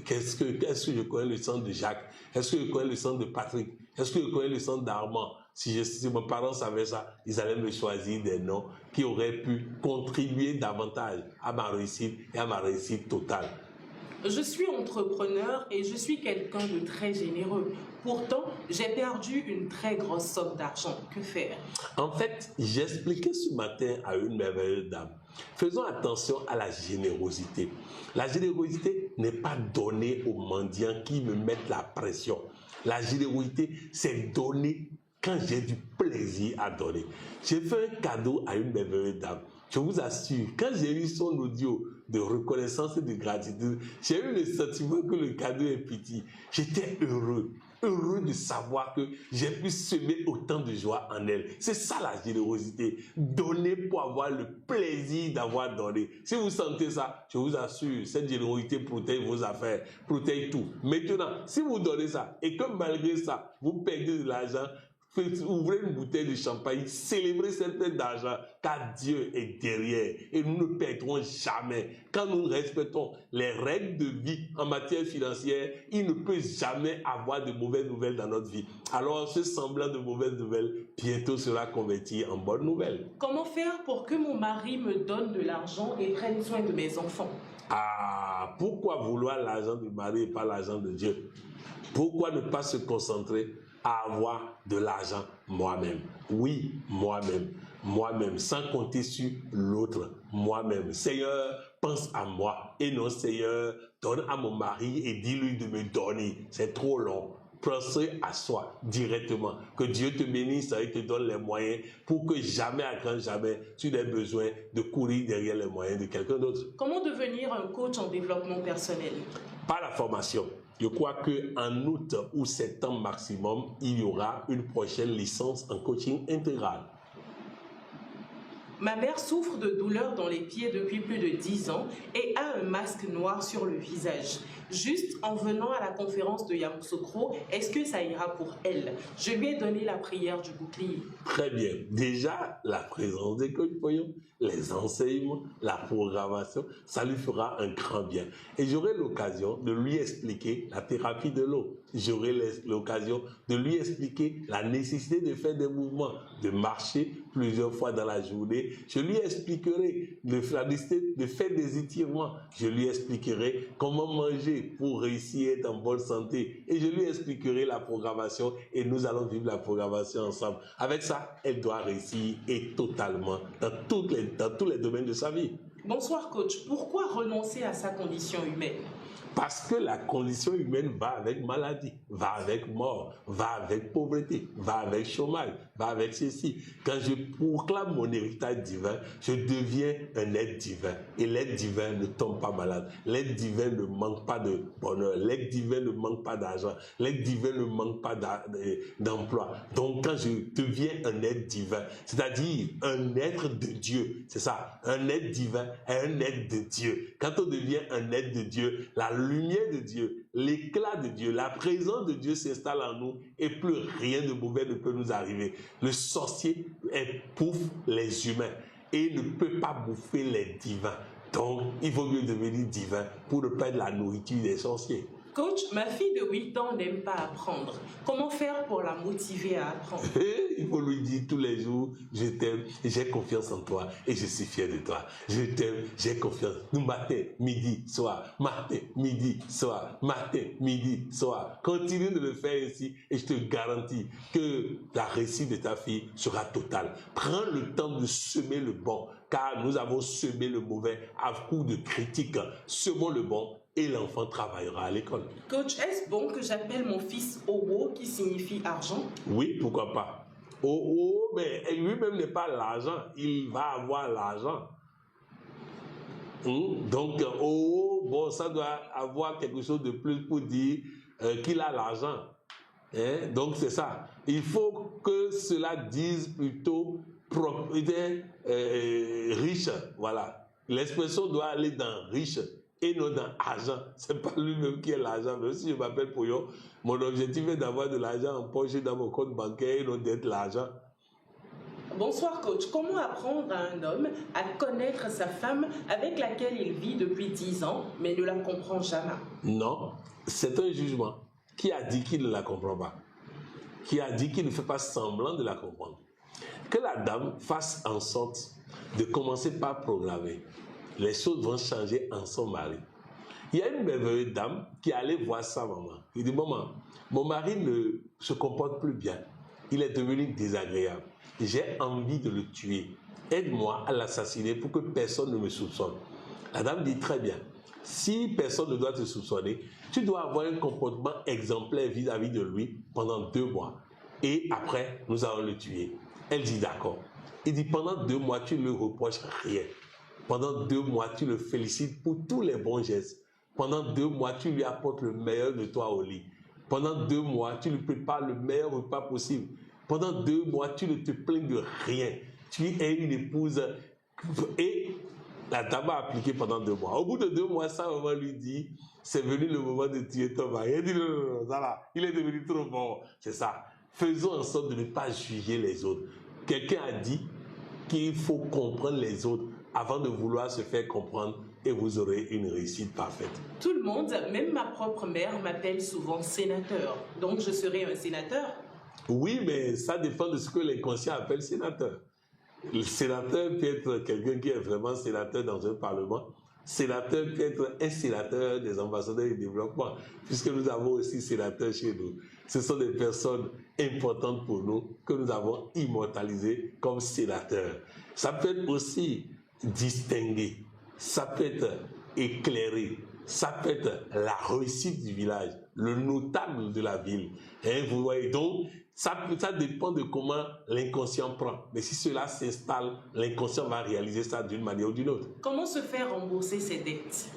est-ce que je connais le sens de Jacques? Est-ce que je connais le sens de Patrick? Est-ce que je connais le sens d'Armand? Si mes parents savaient ça, ils allaient me choisir des noms qui auraient pu contribuer davantage à ma réussite et à ma réussite totale. Je suis entrepreneur et je suis quelqu'un de très généreux. Pourtant, j'ai perdu une très grosse somme d'argent. Que faire? En fait, j'expliquais ce matin à une merveilleuse dame. Faisons attention à la générosité. La générosité n'est pas donnée aux mendiants qui me mettent la pression. La générosité, c'est donner quand j'ai du plaisir à donner. J'ai fait un cadeau à une merveilleuse dame. Je vous assure, quand j'ai eu son audio de reconnaissance et de gratitude, j'ai eu le sentiment que le cadeau est petit. J'étais heureux de savoir que j'ai pu semer autant de joie en elle. C'est ça la générosité. Donner pour avoir le plaisir d'avoir donné. Si vous sentez ça, je vous assure, cette générosité protège vos affaires, protège tout. Maintenant, si vous donnez ça et que malgré ça, vous perdez de l'argent, ouvrez une bouteille de champagne, célébrez cette peine d'argent, car Dieu est derrière et nous ne perdrons jamais. Quand nous respectons les règles de vie en matière financière, il ne peut jamais avoir de mauvaises nouvelles dans notre vie. Alors, ce semblant de mauvaises nouvelles, bientôt sera converti en bonnes nouvelles. Comment faire pour que mon mari me donne de l'argent et prenne soin de mes enfants? Ah, pourquoi vouloir l'argent du mari et pas l'argent de Dieu? Pourquoi ne pas se concentrer à avoir de l'argent moi-même? Oui, moi-même, sans compter sur l'autre, moi-même. Seigneur, pense à moi et non, Seigneur, donne à mon mari et dis-lui de me donner. C'est trop long. Pensez à soi directement. Que Dieu te bénisse et te donne les moyens pour que jamais, à grand jamais, tu n'aies besoin de courir derrière les moyens de quelqu'un d'autre. Comment devenir un coach en développement personnel? Par la formation. Je crois qu'en août ou septembre maximum, il y aura une prochaine licence en coaching intégral. Ma mère souffre de douleurs dans les pieds depuis plus de 10 ans et a un masque noir sur le visage. Juste en venant à la conférence de Yamoussoukro, est-ce que ça ira pour elle? Je lui ai donné la prière du bouclier. Très bien. Déjà, la présence des coachs Poyon, les enseignements, la programmation, ça lui fera un grand bien. Et j'aurai l'occasion de lui expliquer la thérapie de l'eau. J'aurai l'occasion de lui expliquer la nécessité de faire des mouvements, de marcher plusieurs fois dans la journée. Je lui expliquerai la nécessité de faire des étirements. Je lui expliquerai comment manger pour réussir, être en bonne santé. Et je lui expliquerai la programmation et nous allons vivre la programmation ensemble. Avec ça, elle doit réussir et totalement dans tous les domaines de sa vie. Bonsoir coach, pourquoi renoncer à sa condition humaine? Parce que la condition humaine va avec maladie, va avec mort, va avec pauvreté, va avec chômage, va avec ceci. Quand je proclame mon héritage divin, je deviens un être divin. Et l'être divin ne tombe pas malade. L'être divin ne manque pas de bonheur. L'être divin ne manque pas d'argent. L'être divin ne manque pas d'emploi. Donc quand je deviens un être divin, c'est-à-dire un être de Dieu, c'est ça, un être divin et un être de Dieu. Quand on devient un être de Dieu, la lumière de Dieu, l'éclat de Dieu, la présence de Dieu s'installe en nous et plus rien de mauvais ne peut nous arriver. Le sorcier épouffe les humains et ne peut pas bouffer les divins. Donc, il vaut mieux devenir divin pour ne pas être la nourriture des sorciers. Coach, ma fille de 8 ans n'aime pas apprendre. Comment faire pour la motiver à apprendre? Il faut lui dire tous les jours, je t'aime, j'ai confiance en toi et je suis fier de toi. Je t'aime, j'ai confiance. Nous matin, midi, soir, matin, midi, soir, matin, midi, soir. Continue de le faire ainsi et je te garantis que la réussite de ta fille sera totale. Prends le temps de semer le bon, car nous avons semé le mauvais à coup de critiques. Semons le bon et l'enfant travaillera à l'école. Coach, est-ce bon que j'appelle mon fils Owo, qui signifie argent? Oui, pourquoi pas. Owo, mais lui-même n'est pas l'argent, il va avoir l'argent. Donc, Owo, bon, ça doit avoir quelque chose de plus pour dire qu'il a l'argent. Donc, c'est ça. Il faut que cela dise plutôt propriétaire riche. Voilà. L'expression doit aller dans riche et non dans argent. C'est pas lui-même qui est l'argent. Même si je m'appelle Poyon, mon objectif est d'avoir de l'argent en poche dans mon compte bancaire et non d'être l'argent. Bonsoir coach, comment apprendre à un homme à connaître sa femme avec laquelle il vit depuis 10 ans mais ne la comprend jamais? Non, c'est un jugement. Qui a dit qu'il ne la comprend pas? Qui a dit qu'il ne fait pas semblant de la comprendre? Que la dame fasse en sorte de commencer par programmer. Les choses vont changer en son mari. Il y a une merveilleuse dame qui allait voir sa maman. Il dit, maman, mon mari ne se comporte plus bien. Il est devenu désagréable. J'ai envie de le tuer. Aide-moi à l'assassiner pour que personne ne me soupçonne. La dame dit, très bien. Si personne ne doit te soupçonner, tu dois avoir un comportement exemplaire vis-à-vis de lui pendant 2 mois. Et après, nous allons le tuer. Elle dit, d'accord. Il dit, pendant 2 mois, tu ne lui reproches rien. Pendant 2 mois, tu le félicites pour tous les bons gestes. Pendant 2 mois, tu lui apportes le meilleur de toi au lit. Pendant 2 mois, tu lui prépares le meilleur repas possible. Pendant 2 mois, tu ne te plains de rien. Tu es une épouse. Et la dame a appliqué pendant 2 mois. Au bout de 2 mois, sa maman lui dit, c'est venu le moment de tuer ton mari. Elle dit, non, ça va, il est devenu trop bon. C'est ça. faisons en sorte de ne pas juger les autres. Quelqu'un a dit qu'il faut comprendre les autres avant de vouloir se faire comprendre et vous aurez une réussite parfaite. Tout le monde, même ma propre mère, m'appelle souvent sénateur. Donc je serai un sénateur? Oui, mais ça dépend de ce que l'inconscient appelle sénateur. Le sénateur peut être quelqu'un qui est vraiment sénateur dans un parlement. Sénateur peut être un sénateur des ambassadeurs du développement, puisque nous avons aussi sénateurs chez nous. Ce sont des personnes importantes pour nous que nous avons immortalisées comme sénateurs. Ça peut être aussi distingué, ça peut être éclairé, ça peut être la réussite du village, le notable de la ville. Et vous voyez donc, ça dépend de comment l'inconscient prend. Mais si cela s'installe, l'inconscient va réaliser ça d'une manière ou d'une autre. Comment se faire rembourser ses dettes?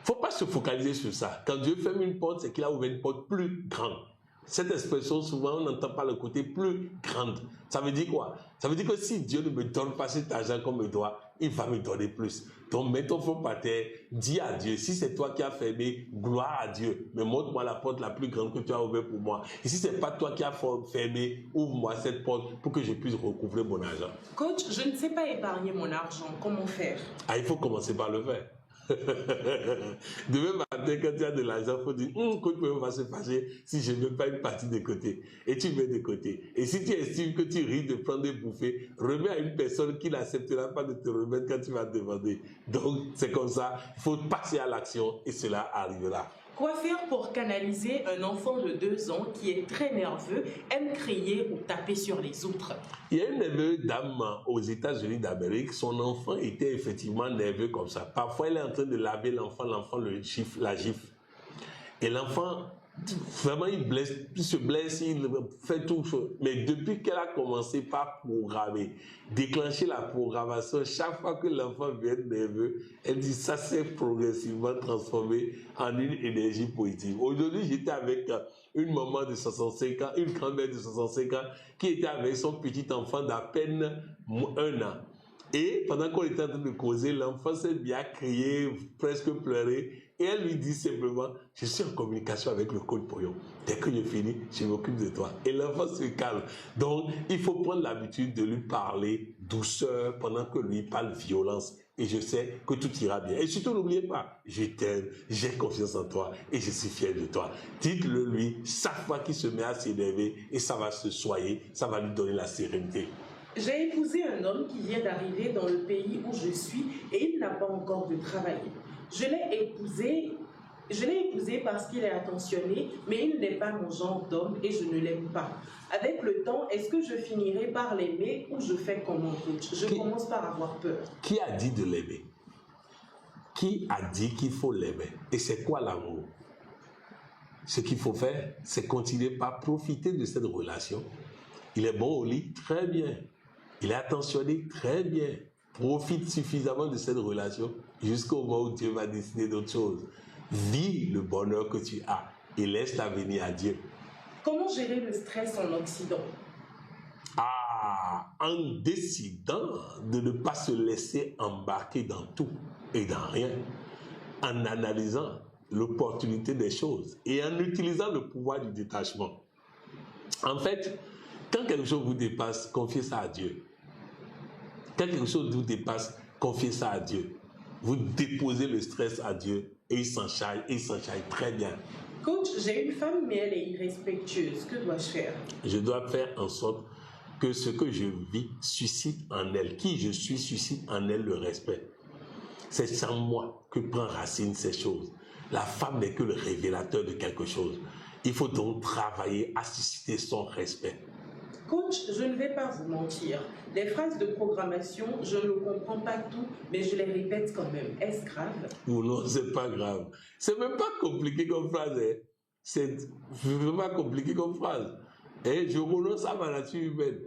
Faut pas se focaliser sur ça. Quand Dieu ferme une porte, c'est qu'il a ouvert une porte plus grande. Cette expression, souvent, on n'entend pas le côté plus grande. Ça veut dire quoi? Ça veut dire que si Dieu ne me donne pas cet argent qu'on me doit, il va me donner plus. Donc, mets ton front par terre, dis à Dieu, si c'est toi qui as fermé, gloire à Dieu, mais montre-moi la porte la plus grande que tu as ouverte pour moi. Et si c'est pas toi qui as fermé, ouvre-moi cette porte pour que je puisse recouvrer mon argent. Coach, je ne sais pas épargner mon argent. Comment faire? Ah, il faut commencer par le faire. Demain matin, quand tu as de l'argent, il faut dire coach va se fâcher si je ne mets pas une partie de côté. Et tu mets de côté. Et si tu estimes que tu risques de prendre des bouffées, remets à une personne qui n'acceptera pas de te remettre quand tu vas demander. Donc, c'est comme ça. Il faut passer à l'action et cela arrivera. Quoi faire pour canaliser un enfant de 2 ans qui est très nerveux, aime crier ou taper sur les autres? Il y a une nerveuse dame aux États-Unis d'Amérique. Son enfant était effectivement nerveux comme ça. Parfois, elle est en train de laver l'enfant la gifle. Et l'enfant, vraiment, il se blesse, il fait tout. Mais depuis qu'elle a commencé par programmer, déclencher la programmation, chaque fois que l'enfant vient nerveux, elle dit ça s'est progressivement transformé en une énergie positive. Aujourd'hui, j'étais avec une maman de 65 ans, une grand-mère de 65 ans, qui était avec son petit enfant d'à peine 1 an. Et pendant qu'on était en train de causer, l'enfant s'est bien à crier, presque pleurer. Et elle lui dit simplement, je suis en communication avec le coach Poyon. Dès que je finis, je m'occupe de toi. Et l'enfant se calme. Donc, il faut prendre l'habitude de lui parler douceur pendant que lui parle violence. Et je sais que tout ira bien. Et surtout, n'oubliez pas, je t'aime, j'ai confiance en toi et je suis fier de toi. Dites-le lui chaque fois qu'il se met à s'énerver et ça va se soigner, ça va lui donner la sérénité. J'ai épousé un homme qui vient d'arriver dans le pays où je suis et il n'a pas encore de travail. Je l'ai épousé parce qu'il est attentionné, mais il n'est pas mon genre d'homme et je ne l'aime pas. Avec le temps, est-ce que je finirai par l'aimer ou je fais comme un coach? Je commence par avoir peur. Qui a dit de l'aimer? Qui a dit qu'il faut l'aimer? Et c'est quoi l'amour? Ce qu'il faut faire, c'est continuer par profiter de cette relation. Il est bon au lit, très bien. Il est attentionné, très bien. Profite suffisamment de cette relation jusqu'au moment où Dieu va décider d'autre chose. Vis le bonheur que tu as et laisse l'avenir à Dieu. Comment gérer le stress en Occident? En décidant de ne pas se laisser embarquer dans tout et dans rien, en analysant l'opportunité des choses et en utilisant le pouvoir du détachement. En fait, quand quelque chose vous dépasse, confiez ça à Dieu. Quand quelque chose vous dépasse, confiez ça à Dieu. Vous déposez le stress à Dieu et il s'en charge très bien. Coach, j'ai une femme mais elle est irrespectueuse. Que dois-je faire? Je dois faire en sorte que ce que je vis suscite en elle, qui je suis suscite en elle le respect. C'est sans moi que prend racine ces choses. La femme n'est que le révélateur de quelque chose. Il faut donc travailler à susciter son respect. Coach, je ne vais pas vous mentir. Les phrases de programmation, je ne comprends pas tout, mais je les répète quand même. Est-ce grave? Non, c'est pas grave. C'est même pas compliqué comme phrase. C'est vraiment compliqué comme phrase. Je renonce à ma nature humaine.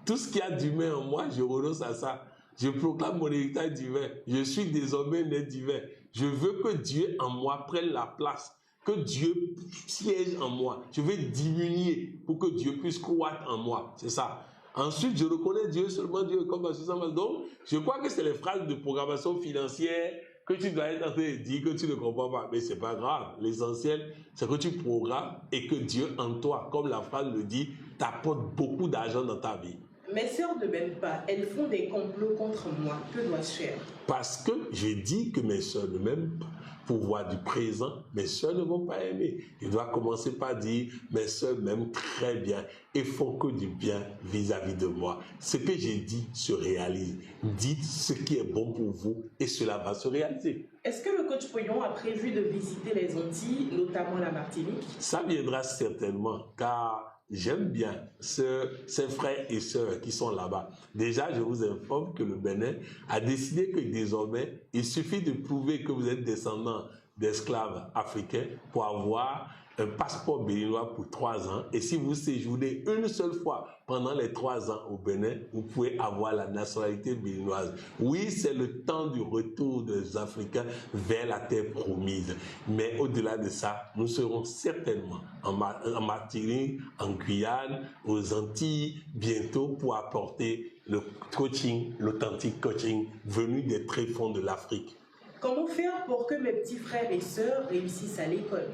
Tout ce qu'il y a d'humain en moi, je renonce à ça. Je proclame mon héritage divin. Je suis désormais né divin. Je veux que Dieu en moi prenne la place. Que Dieu siège en moi. Je vais diminuer pour que Dieu puisse croître en moi. C'est ça. Ensuite, je reconnais Dieu, seulement Dieu comme ma puissance. Donc, je crois que c'est les phrases de programmation financière que tu dois être en train de dire que tu ne comprends pas. Mais ce n'est pas grave. L'essentiel, c'est que tu programmes et que Dieu en toi, comme la phrase le dit, t'apporte beaucoup d'argent dans ta vie. Mes sœurs ne m'aiment pas, elles font des complots contre moi. Que dois-je faire? Parce que je dis que mes sœurs ne m'aiment pas. Pour voir du présent, mes sœurs ne vont pas aimer. Je dois commencer par dire, mes sœurs m'aiment très bien et font que du bien vis-à-vis de moi. Ce que j'ai dit se réalise. Dites ce qui est bon pour vous et cela va se réaliser. Est-ce que le coach Pouillon a prévu de visiter les Antilles, notamment la Martinique? Ça viendra certainement, car j'aime bien ces frères et sœurs qui sont là-bas. Déjà, je vous informe que le Bénin a décidé que désormais, il suffit de prouver que vous êtes descendant d'esclaves africains pour avoir un passeport béninois pour 3 ans. Et si vous séjournez une seule fois pendant les 3 ans au Bénin, vous pouvez avoir la nationalité béninoise. Oui, c'est le temps du retour des Africains vers la terre promise. Mais au-delà de ça, nous serons certainement en Martinique, en Guyane, aux Antilles, bientôt pour apporter le coaching, l'authentique coaching venu des tréfonds de l'Afrique. Comment faire pour que mes petits frères et sœurs réussissent à l'école?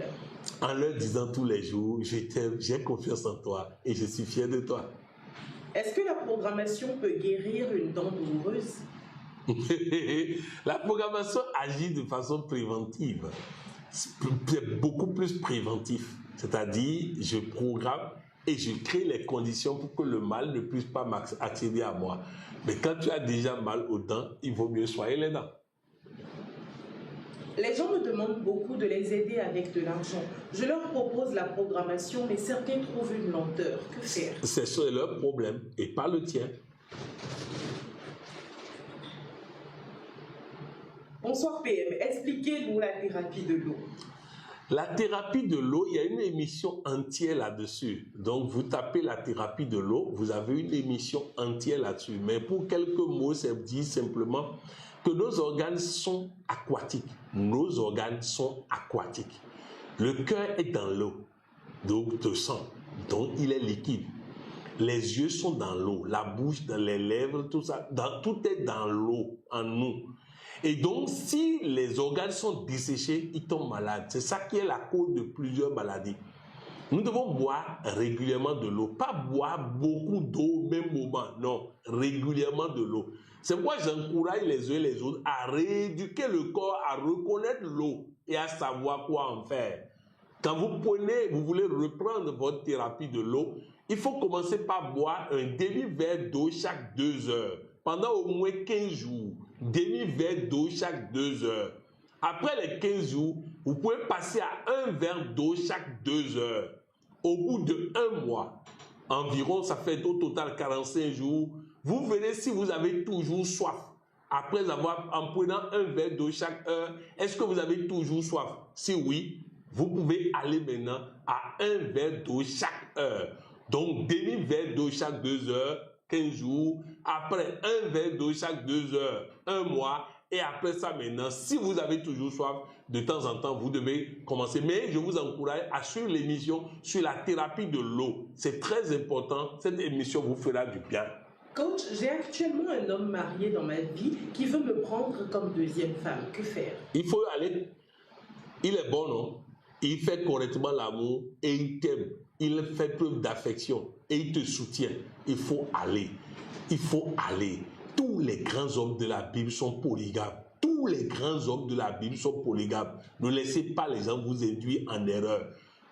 En leur disant tous les jours, je t'aime, j'ai confiance en toi et je suis fier de toi. Est-ce que la programmation peut guérir une dent douloureuse? La programmation agit de façon préventive. C'est beaucoup plus préventif. C'est-à-dire, je programme et je crée les conditions pour que le mal ne puisse pas accéder à moi. Mais quand tu as déjà mal aux dents, il vaut mieux soigner les dents. Les gens me demandent beaucoup de les aider avec de l'argent. Je leur propose la programmation, mais certains trouvent une lenteur. Que faire? C'est leur problème et pas le tien. Bonsoir PM, expliquez-nous la thérapie de l'eau. La thérapie de l'eau, il y a une émission entière là-dessus. Donc, vous tapez la thérapie de l'eau, vous avez une émission entière là-dessus. Mais pour quelques mots, ça dit simplement que nos organes sont aquatiques. Nos organes sont aquatiques. Le cœur est dans l'eau, donc de sang, donc il est liquide. Les yeux sont dans l'eau, la bouche, dans les lèvres, tout ça, tout est dans l'eau, en nous. Et donc, si les organes sont desséchés, ils tombent malades. C'est ça qui est la cause de plusieurs maladies. Nous devons boire régulièrement de l'eau. Pas boire beaucoup d'eau au même moment. Non, régulièrement de l'eau. C'est pourquoi j'encourage les uns et les autres à rééduquer le corps, à reconnaître l'eau et à savoir quoi en faire. Quand vous voulez reprendre votre thérapie de l'eau, il faut commencer par boire un demi-verre d'eau chaque 2 heures. Pendant au moins 15 jours, demi-verre d'eau chaque 2 heures. Après les 15 jours, vous pouvez passer à 1 verre d'eau chaque 2 heures. Au bout de 1 mois, environ, ça fait au total 45 jours, vous verrez si vous avez toujours soif. Après avoir, en prenant 1 verre d'eau chaque heure, est-ce que vous avez toujours soif? Si oui, vous pouvez aller maintenant à 1 verre d'eau chaque heure. Donc, demi-verre d'eau chaque 2 heures, 15 jours. Après, 1 verre d'eau chaque 2 heures, 1 mois. Et après ça, maintenant, si vous avez toujours soif, de temps en temps, vous devez commencer. Mais je vous encourage à suivre l'émission sur la thérapie de l'eau. C'est très important. Cette émission vous fera du bien. Coach, j'ai actuellement un homme marié dans ma vie qui veut me prendre comme deuxième femme. Que faire? Il faut aller. Il est bon, non? Il fait correctement l'amour et il t'aime. Il fait preuve d'affection et il te soutient. Il faut aller. Il faut aller. Tous les grands hommes de la Bible sont polygames. Tous les grands hommes de la Bible sont polygames. Ne laissez pas les gens vous induire en erreur.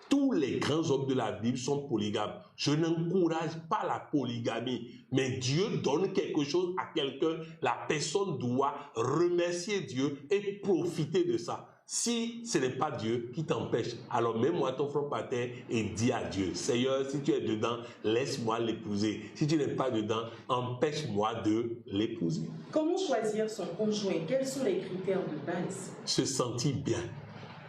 Tous les grands hommes de la Bible sont polygames. Je n'encourage pas la polygamie, mais Dieu donne quelque chose à quelqu'un. La personne doit remercier Dieu et profiter de ça. Si ce n'est pas Dieu qui t'empêche, alors mets-moi ton front par terre et dis à Dieu, Seigneur, si tu es dedans, laisse-moi l'épouser. Si tu n'es pas dedans, empêche-moi de l'épouser. Comment choisir son conjoint? Quels sont les critères de base? Se sentir bien.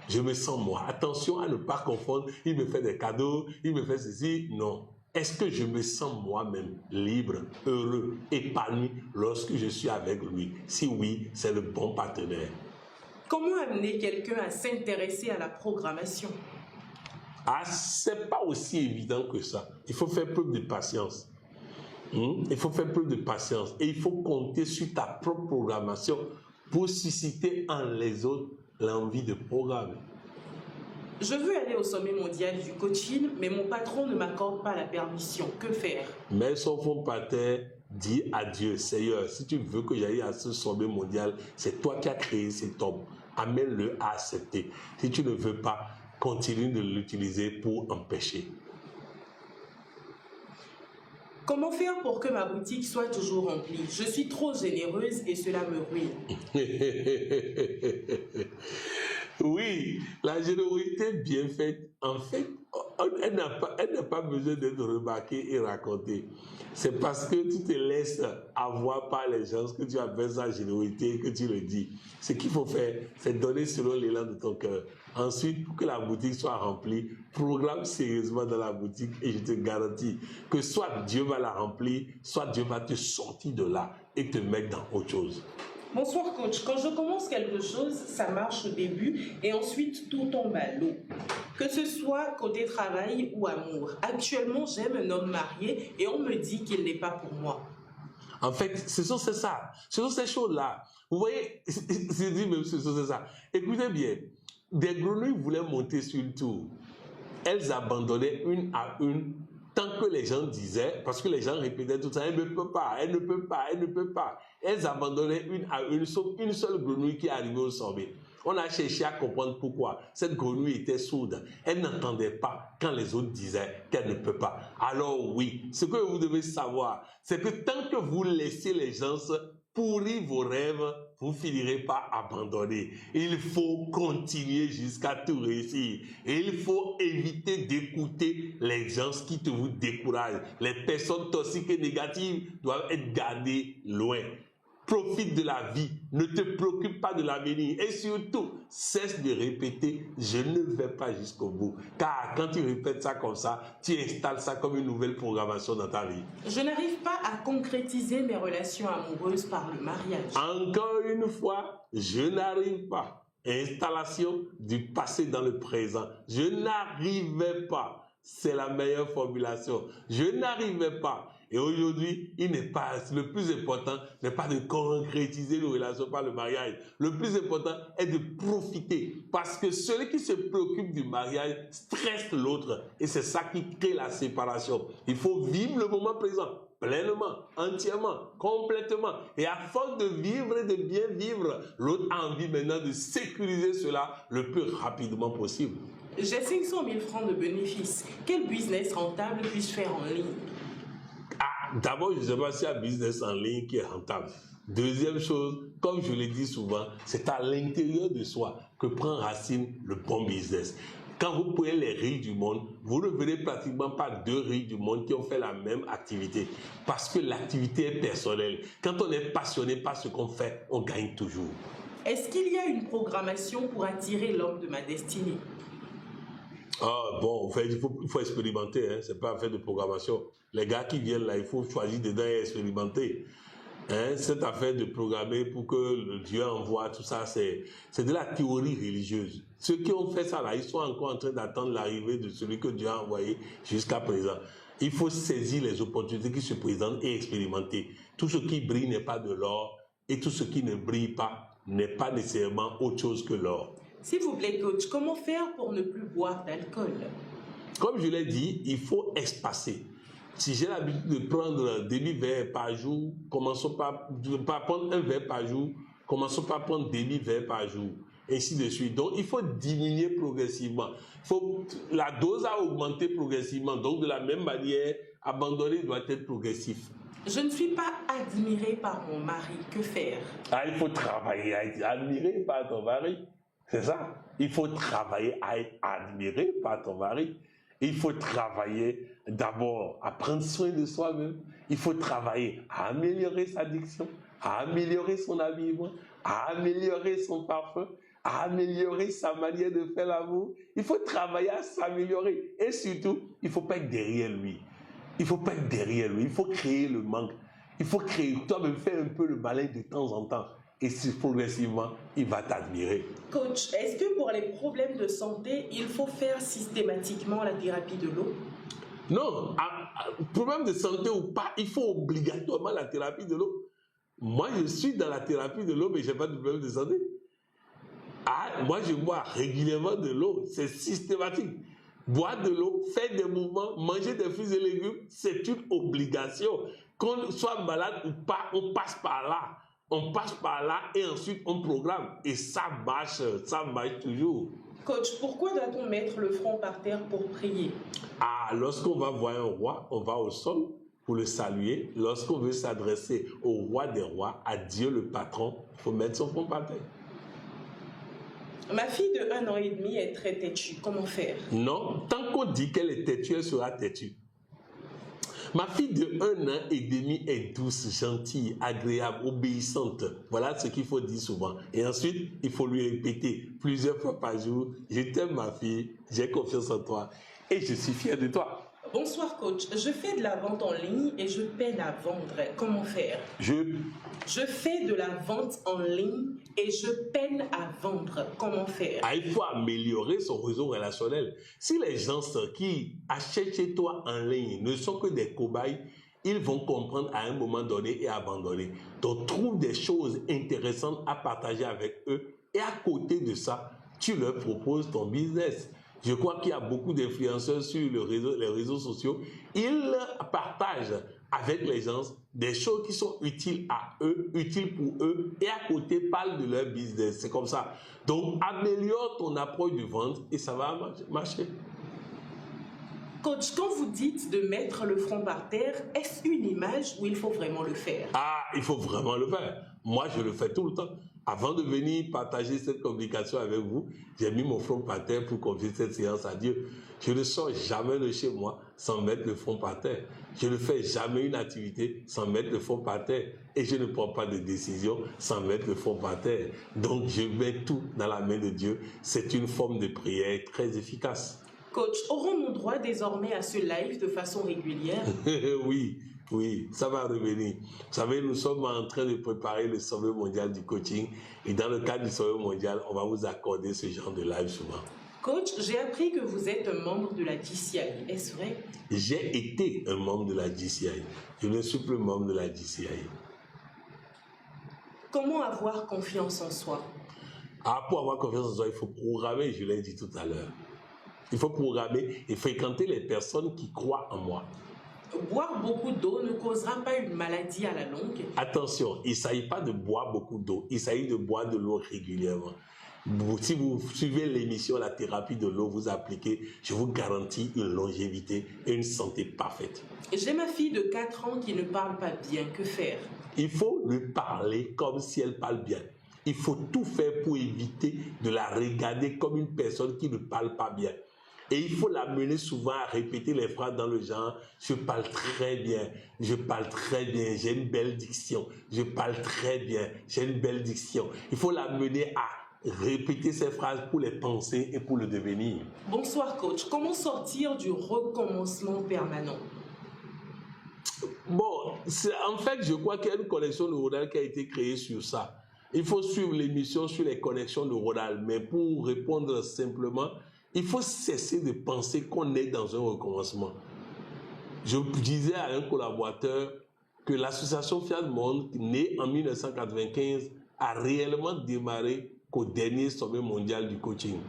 Je me sens moi. Attention à ne pas confondre, il me fait des cadeaux, il me fait ceci. Non. Est-ce que je me sens moi-même libre, heureux, épanoui lorsque je suis avec lui? Si oui, c'est le bon partenaire. Comment amener quelqu'un à s'intéresser à la programmation? C'est pas aussi évident que ça. Il faut faire preuve de patience. Il faut faire preuve de patience et il faut compter sur ta propre programmation pour susciter en les autres l'envie de programmer. Je veux aller au sommet mondial du coaching, mais mon patron ne m'accorde pas la permission. Que faire? Mets son front par terre, dis à Dieu, Seigneur, si tu veux que j'aille à ce sommet mondial, c'est toi qui as créé cet homme. Amène-le à accepter. Si tu ne veux pas, continue de l'utiliser pour empêcher. Comment faire pour que ma boutique soit toujours remplie? Je suis trop généreuse et cela me ruine. Oui, la générosité bien faite, en fait, elle n'a pas besoin d'être remarquée et racontée. C'est parce que tu te laisses avoir par les gens que tu appelles ça générosité que tu le dis. Ce qu'il faut faire, c'est donner selon l'élan de ton cœur. Ensuite, pour que la boutique soit remplie, programme sérieusement dans la boutique et je te garantis que soit Dieu va la remplir, soit Dieu va te sortir de là et te mettre dans autre chose. Bonsoir coach, quand je commence quelque chose, ça marche au début et ensuite tout tombe à l'eau. Que ce soit côté travail ou amour. Actuellement, j'aime un homme marié et on me dit qu'il n'est pas pour moi. En fait, ce sont ces choses-là. Vous voyez, je dis même c'est ça. Écoutez bien, des grenouilles voulaient monter sur une tour. Elles abandonnaient une à une tant que les gens disaient, parce que les gens répétaient tout ça, elle ne peut pas, elle ne peut pas, elle ne peut pas. Elles abandonnaient une à une, sauf une seule grenouille qui arrivait au sommet. On a cherché à comprendre pourquoi. Cette grenouille était sourde. Elle n'entendait pas quand les autres disaient qu'elle ne peut pas. Alors oui, ce que vous devez savoir, c'est que tant que vous laissez les gens pourrir vos rêves, vous finirez par abandonner. Il faut continuer jusqu'à tout réussir. Et il faut éviter d'écouter les gens qui vous découragent. Les personnes toxiques et négatives doivent être gardées loin. Profite de la vie, ne te préoccupe pas de l'avenir et surtout, cesse de répéter « je ne vais pas jusqu'au bout ». Car quand tu répètes ça comme ça, tu installes ça comme une nouvelle programmation dans ta vie. Je n'arrive pas à concrétiser mes relations amoureuses par le mariage. Encore une fois, je n'arrive pas. Installation du passé dans le présent. Je n'arrivais pas. C'est la meilleure formulation. Je n'arrivais pas. Et aujourd'hui, le plus important n'est pas de concrétiser nos relations par le mariage. Le plus important est de profiter. Parce que celui qui se préoccupe du mariage stresse l'autre. Et c'est ça qui crée la séparation. Il faut vivre le moment présent. Pleinement, entièrement, complètement. Et à force de vivre et de bien vivre, l'autre a envie maintenant de sécuriser cela le plus rapidement possible. J'ai 500 000 francs de bénéfices. Quel business rentable puis-je faire en ligne? D'abord, je ne sais pas s'il y a un business en ligne qui est rentable. Deuxième chose, comme je le dis souvent, c'est à l'intérieur de soi que prend racine le bon business. Quand vous prenez les riches du monde, vous ne verrez pratiquement pas deux riches du monde qui ont fait la même activité. Parce que l'activité est personnelle. Quand on est passionné par ce qu'on fait, on gagne toujours. Est-ce qu'il y a une programmation pour attirer l'homme de ma destinée? Bon, en fait, il faut expérimenter, hein. C'est pas un fait de programmation. Les gars qui viennent là, il faut choisir dedans et expérimenter. Hein? Cette affaire de programmer pour que le Dieu envoie tout ça, c'est de la théorie religieuse. Ceux qui ont fait ça là, ils sont encore en train d'attendre l'arrivée de celui que Dieu a envoyé jusqu'à présent. Il faut saisir les opportunités qui se présentent et expérimenter. Tout ce qui brille n'est pas de l'or et tout ce qui ne brille pas n'est pas nécessairement autre chose que l'or. S'il vous plaît, coach, comment faire pour ne plus boire d'alcool? Comme je l'ai dit, il faut espacer. Si j'ai l'habitude de prendre demi-verre par jour, commençons par prendre un verre par jour, commençons par prendre demi-verre par jour, ainsi de suite. Donc, il faut diminuer progressivement. La dose a augmenté progressivement. Donc, de la même manière, abandonner doit être progressif. Je ne suis pas admirée par mon mari. Que faire? Il faut travailler à être admiré par ton mari. C'est ça. Il faut travailler à être admiré par ton mari. Il faut travailler d'abord à prendre soin de soi-même. Il faut travailler à améliorer sa diction, à améliorer son habillement, à améliorer son parfum, à améliorer sa manière de faire l'amour. Il faut travailler à s'améliorer. Et surtout, il ne faut pas être derrière lui. Il ne faut pas être derrière lui. Il faut créer le manque. Il faut créer, toi-même, faire un peu le malin de temps en temps. Et si progressivement, il va t'admirer. Coach, est-ce que pour les problèmes de santé, il faut faire systématiquement la thérapie de l'eau? Non, problème de santé ou pas, il faut obligatoirement la thérapie de l'eau. Moi, je suis dans la thérapie de l'eau, mais je n'ai pas de problème de santé. Ah, moi, je bois régulièrement de l'eau. C'est systématique. Boire de l'eau, faire des mouvements, manger des fruits et légumes, c'est une obligation. Qu'on soit malade ou pas, on passe par là. On passe par là et ensuite on programme. Et ça marche toujours. Coach, pourquoi doit-on mettre le front par terre pour prier? Ah, lorsqu'on va voir un roi, on va au sol pour le saluer. Lorsqu'on veut s'adresser au roi des rois, à Dieu le patron, il faut mettre son front par terre. Ma fille de 1 an et demi est très têtue. Comment faire? Non, tant qu'on dit qu'elle est têtue, elle sera têtue. Ma fille de 1 an et demi est douce, gentille, agréable, obéissante. Voilà ce qu'il faut dire souvent. Et ensuite, il faut lui répéter plusieurs fois par jour. Je t'aime ma fille, j'ai confiance en toi et je suis fier de toi. Bonsoir coach, je fais de la vente en ligne et je peine à vendre. Comment faire? Je fais de la vente en ligne et je peine à vendre. Comment faire? Ah, il faut améliorer son réseau relationnel. Si les gens qui achètent chez toi en ligne ne sont que des cobayes, ils vont comprendre à un moment donné et abandonner. Donc, trouve des choses intéressantes à partager avec eux et à côté de ça, tu leur proposes ton business. Je crois qu'il y a beaucoup d'influenceurs sur les réseaux sociaux. Ils partagent avec les gens des choses qui sont utiles à eux, utiles pour eux, et à côté parlent de leur business. C'est comme ça. Donc, améliore ton approche de vente et ça va marcher. Coach, quand vous dites de mettre le front par terre, est-ce une image ou il faut vraiment le faire? Ah, il faut vraiment le faire. Moi, je le fais tout le temps. Avant de venir partager cette communication avec vous, j'ai mis mon front par terre pour confier cette séance à Dieu. Je ne sors jamais de chez moi sans mettre le front par terre. Je ne fais jamais une activité sans mettre le front par terre. Et je ne prends pas de décision sans mettre le front par terre. Donc, je mets tout dans la main de Dieu. C'est une forme de prière très efficace. Coach, aurons-nous droit désormais à ce live de façon régulière? Oui, ça va revenir. Vous savez, nous sommes en train de préparer le sommet mondial du coaching. Et dans le cadre du sommet mondial, on va vous accorder ce genre de live souvent. Coach, j'ai appris que vous êtes un membre de la DCI. Est-ce vrai? J'ai été un membre de la DCI. Je ne suis plus membre de la DCI. Comment avoir confiance en soi? Ah, pour avoir confiance en soi, il faut programmer, je l'ai dit tout à l'heure. Il faut programmer et fréquenter les personnes qui croient en moi. Boire beaucoup d'eau ne causera pas une maladie à la longue? Attention, il ne s'agit pas de boire beaucoup d'eau, il s'agit de boire de l'eau régulièrement. Si vous suivez l'émission La thérapie de l'eau, vous appliquez, je vous garantis une longévité et une santé parfaite. J'ai ma fille de 4 ans qui ne parle pas bien, que faire? Il faut lui parler comme si elle parle bien. Il faut tout faire pour éviter de la regarder comme une personne qui ne parle pas bien. Et il faut l'amener souvent à répéter les phrases dans le genre « je parle très bien, je parle très bien, j'ai une belle diction, je parle très bien, j'ai une belle diction ». Il faut l'amener à répéter ces phrases pour les penser et pour le devenir. Bonsoir coach, comment sortir du recommencement permanent? Bon, en fait, je crois qu'il y a une connexion neuronale qui a été créée sur ça. Il faut suivre l'émission sur les connexions neuronales, mais pour répondre simplement, il faut cesser de penser qu'on est dans un recommencement. Je disais à un collaborateur que l'association Fiat Monde, née en 1995, a réellement démarré qu'au dernier sommet mondial du coaching.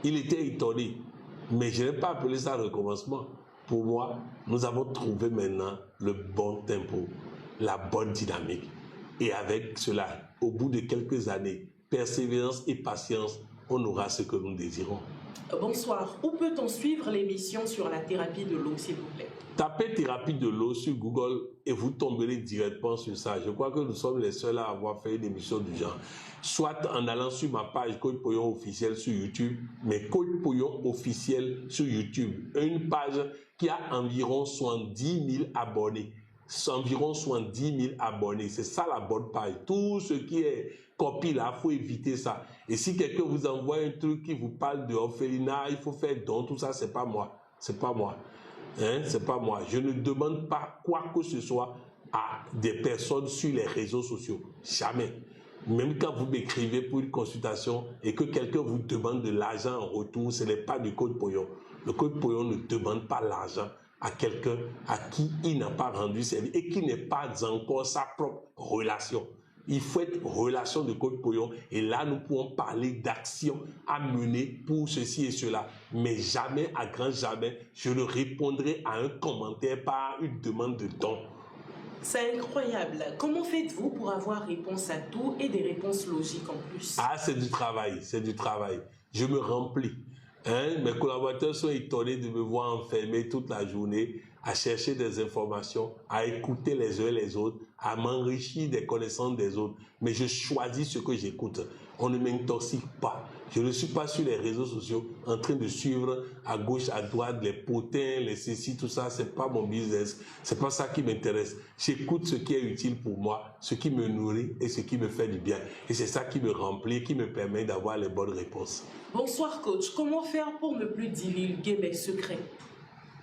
Il était étonné, mais je n'ai pas appelé ça recommencement. Pour moi, nous avons trouvé maintenant le bon tempo, la bonne dynamique. Et avec cela, au bout de quelques années, persévérance et patience, on aura ce que nous désirons. Bonsoir, où peut-on suivre l'émission sur la thérapie de l'eau, s'il vous plaît? Tapez thérapie de l'eau sur Google et vous tomberez directement sur ça. Je crois que nous sommes les seuls à avoir fait une émission du genre. Soit en allant sur ma page Coach Poyon officiel sur YouTube, mais Coach Poyon officiel sur YouTube. Une page qui a environ 70 000 abonnés. Environ 70 000 abonnés. C'est ça la bonne page. Tout ce qui est copie là, il faut éviter ça. Et si quelqu'un vous envoie un truc qui vous parle de orphelinat, il faut faire don, tout ça, c'est pas moi. C'est pas moi. Hein? C'est pas moi. Je ne demande pas quoi que ce soit à des personnes sur les réseaux sociaux. Jamais. Même quand vous m'écrivez pour une consultation et que quelqu'un vous demande de l'argent en retour, ce n'est pas du Coach Poyon. Le Coach Poyon ne demande pas l'argent à quelqu'un à qui il n'a pas rendu service et qui n'est pas encore sa propre relation. Il faut être relation de Coach Poyon et là nous pouvons parler d'actions à mener pour ceci et cela. Mais jamais, à grand jamais, je ne répondrai à un commentaire par une demande de don. C'est incroyable. Comment faites-vous pour avoir réponse à tout et des réponses logiques en plus? Ah, c'est du travail, c'est du travail. Je me remplis. Mes collaborateurs sont étonnés de me voir enfermé toute la journée à chercher des informations, à écouter les uns les autres, à m'enrichir des connaissances des autres. Mais je choisis ce que j'écoute. On ne m'intoxique pas. Je ne suis pas sur les réseaux sociaux en train de suivre à gauche, à droite, les potins, les ceci, tout ça. C'est pas mon business. C'est pas ça qui m'intéresse. J'écoute ce qui est utile pour moi, ce qui me nourrit et ce qui me fait du bien. Et c'est ça qui me remplit, qui me permet d'avoir les bonnes réponses. Bonsoir coach. Comment faire pour ne plus divulguer mes secrets?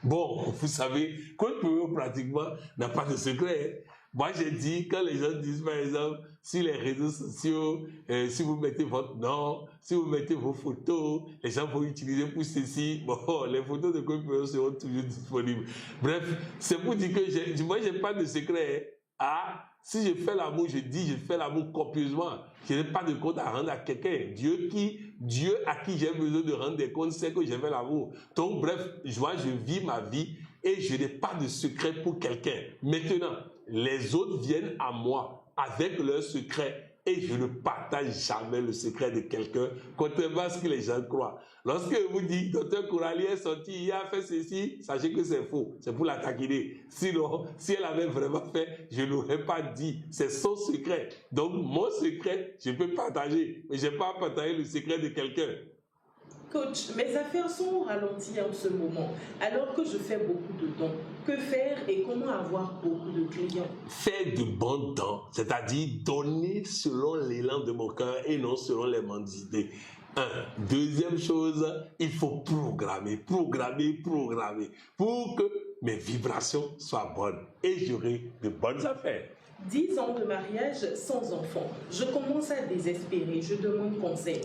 Bon, vous savez, Coach Poyon pratiquement n'a pas de secret. Moi, j'ai dit, quand les gens disent, par exemple, sur les réseaux sociaux, si vous mettez votre nom, si vous mettez vos photos, les gens vont utiliser pour ceci. Bon, les photos de Coach Poyon seront toujours disponibles. Bref, c'est pour dire que moi, j'ai pas de secret. Ah, si je fais l'amour, je dis, je fais l'amour copieusement. Je n'ai pas de compte à rendre à quelqu'un. Dieu à qui j'ai besoin de rendre des comptes, sait que j'ai fait l'amour. Donc, bref, moi, je vis ma vie et je n'ai pas de secret pour quelqu'un. Maintenant, les autres viennent à moi avec leurs secrets et je ne partage jamais le secret de quelqu'un, contrairement à ce que les gens croient. Lorsque vous dites, docteur Coralie est sorti, il a fait ceci, sachez que c'est faux, c'est pour la taquiner. Sinon, si elle avait vraiment fait, je n'aurais pas dit, c'est son secret. Donc, mon secret, je peux partager, mais je n'ai pas à partager le secret de quelqu'un. Coach, mes affaires sont ralenties en ce moment, alors que je fais beaucoup de dons. Que faire et comment avoir beaucoup de clients? Faire de bons dons, c'est-à-dire donner selon l'élan de mon cœur et non selon les mendicités. Deuxième chose, il faut programmer pour que mes vibrations soient bonnes et j'aurai de bonnes affaires. 10 ans de mariage sans enfant. Je commence à désespérer. Je demande conseil.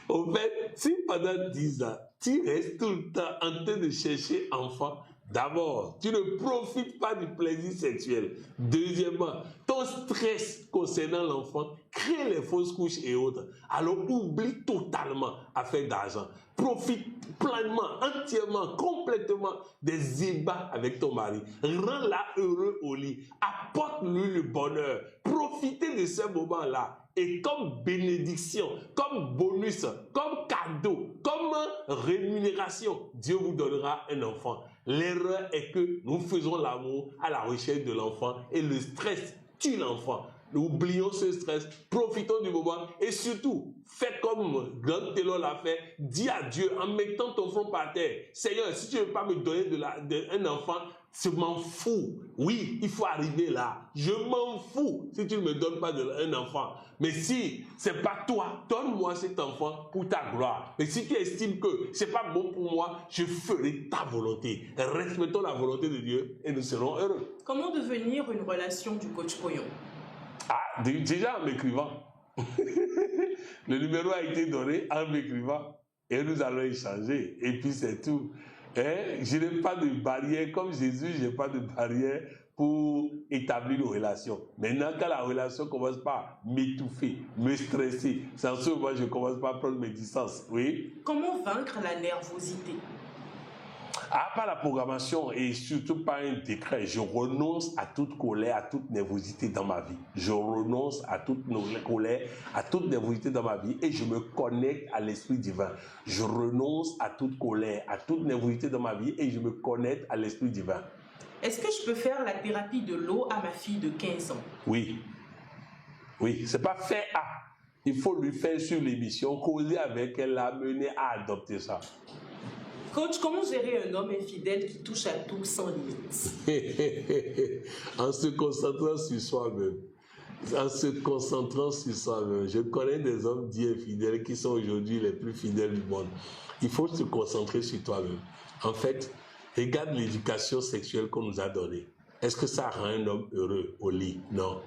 Au fait, si pendant 10 ans, tu restes tout le temps en train de chercher enfant, d'abord, tu ne profites pas du plaisir sexuel. Deuxièmement, ton stress concernant l'enfant crée les fausses couches et autres. Alors oublie totalement à faire d'argent. Profite pleinement, entièrement, complètement des ébats avec ton mari. Rends-la heureux au lit. Apporte-lui le bonheur. Profitez de ces moments-là. Et comme bénédiction, comme bonus, comme cadeau, comme rémunération, Dieu vous donnera un enfant. L'erreur est que nous faisons l'amour à la recherche de l'enfant et le stress tue l'enfant. Nous oublions ce stress, profitons du moment et surtout, fais comme Grand Télon l'a fait, dis à Dieu en mettant ton front par terre, Seigneur, si tu ne veux pas me donner un enfant, je m'en fous. Oui, il faut arriver là. Je m'en fous si tu ne me donnes pas un enfant. Mais si c'est pas toi, donne-moi cet enfant pour ta gloire. Mais si tu estimes que c'est pas bon pour moi, je ferai ta volonté. Respectons la volonté de Dieu et nous serons heureux. Comment devenir une relation du coach Poyon? Ah, déjà en m'écrivant. Le numéro a été donné en m'écrivant et nous allons échanger. Et puis c'est tout. Je n'ai pas de barrière. Comme Jésus, je n'ai pas de barrière pour établir une relation. Maintenant, quand la relation commence par m'étouffer, me stresser, c'est en ce moment que je commence par prendre mes distances. Oui. Comment vaincre la nervosité? Par la programmation et surtout par un décret, je renonce à toute colère, à toute nervosité dans ma vie. Je renonce à toute colère, à toute nervosité dans ma vie et je me connecte à l'Esprit divin. Je renonce à toute colère, à toute nervosité dans ma vie et je me connecte à l'Esprit divin. Est-ce que je peux faire la thérapie de l'eau à ma fille de 15 ans? Oui. Oui, c'est pas faire à. Il faut lui faire sur l'émission, causer avec elle, l'amener à adopter ça. Coach, comment gérer un homme infidèle qui touche à tout sans limite? En se concentrant sur soi-même. En se concentrant sur soi-même. Je connais des hommes dits infidèles qui sont aujourd'hui les plus fidèles du monde. Il faut se concentrer sur toi-même. En fait, regarde l'éducation sexuelle qu'on nous a donnée. Est-ce que ça rend un homme heureux au lit? Non.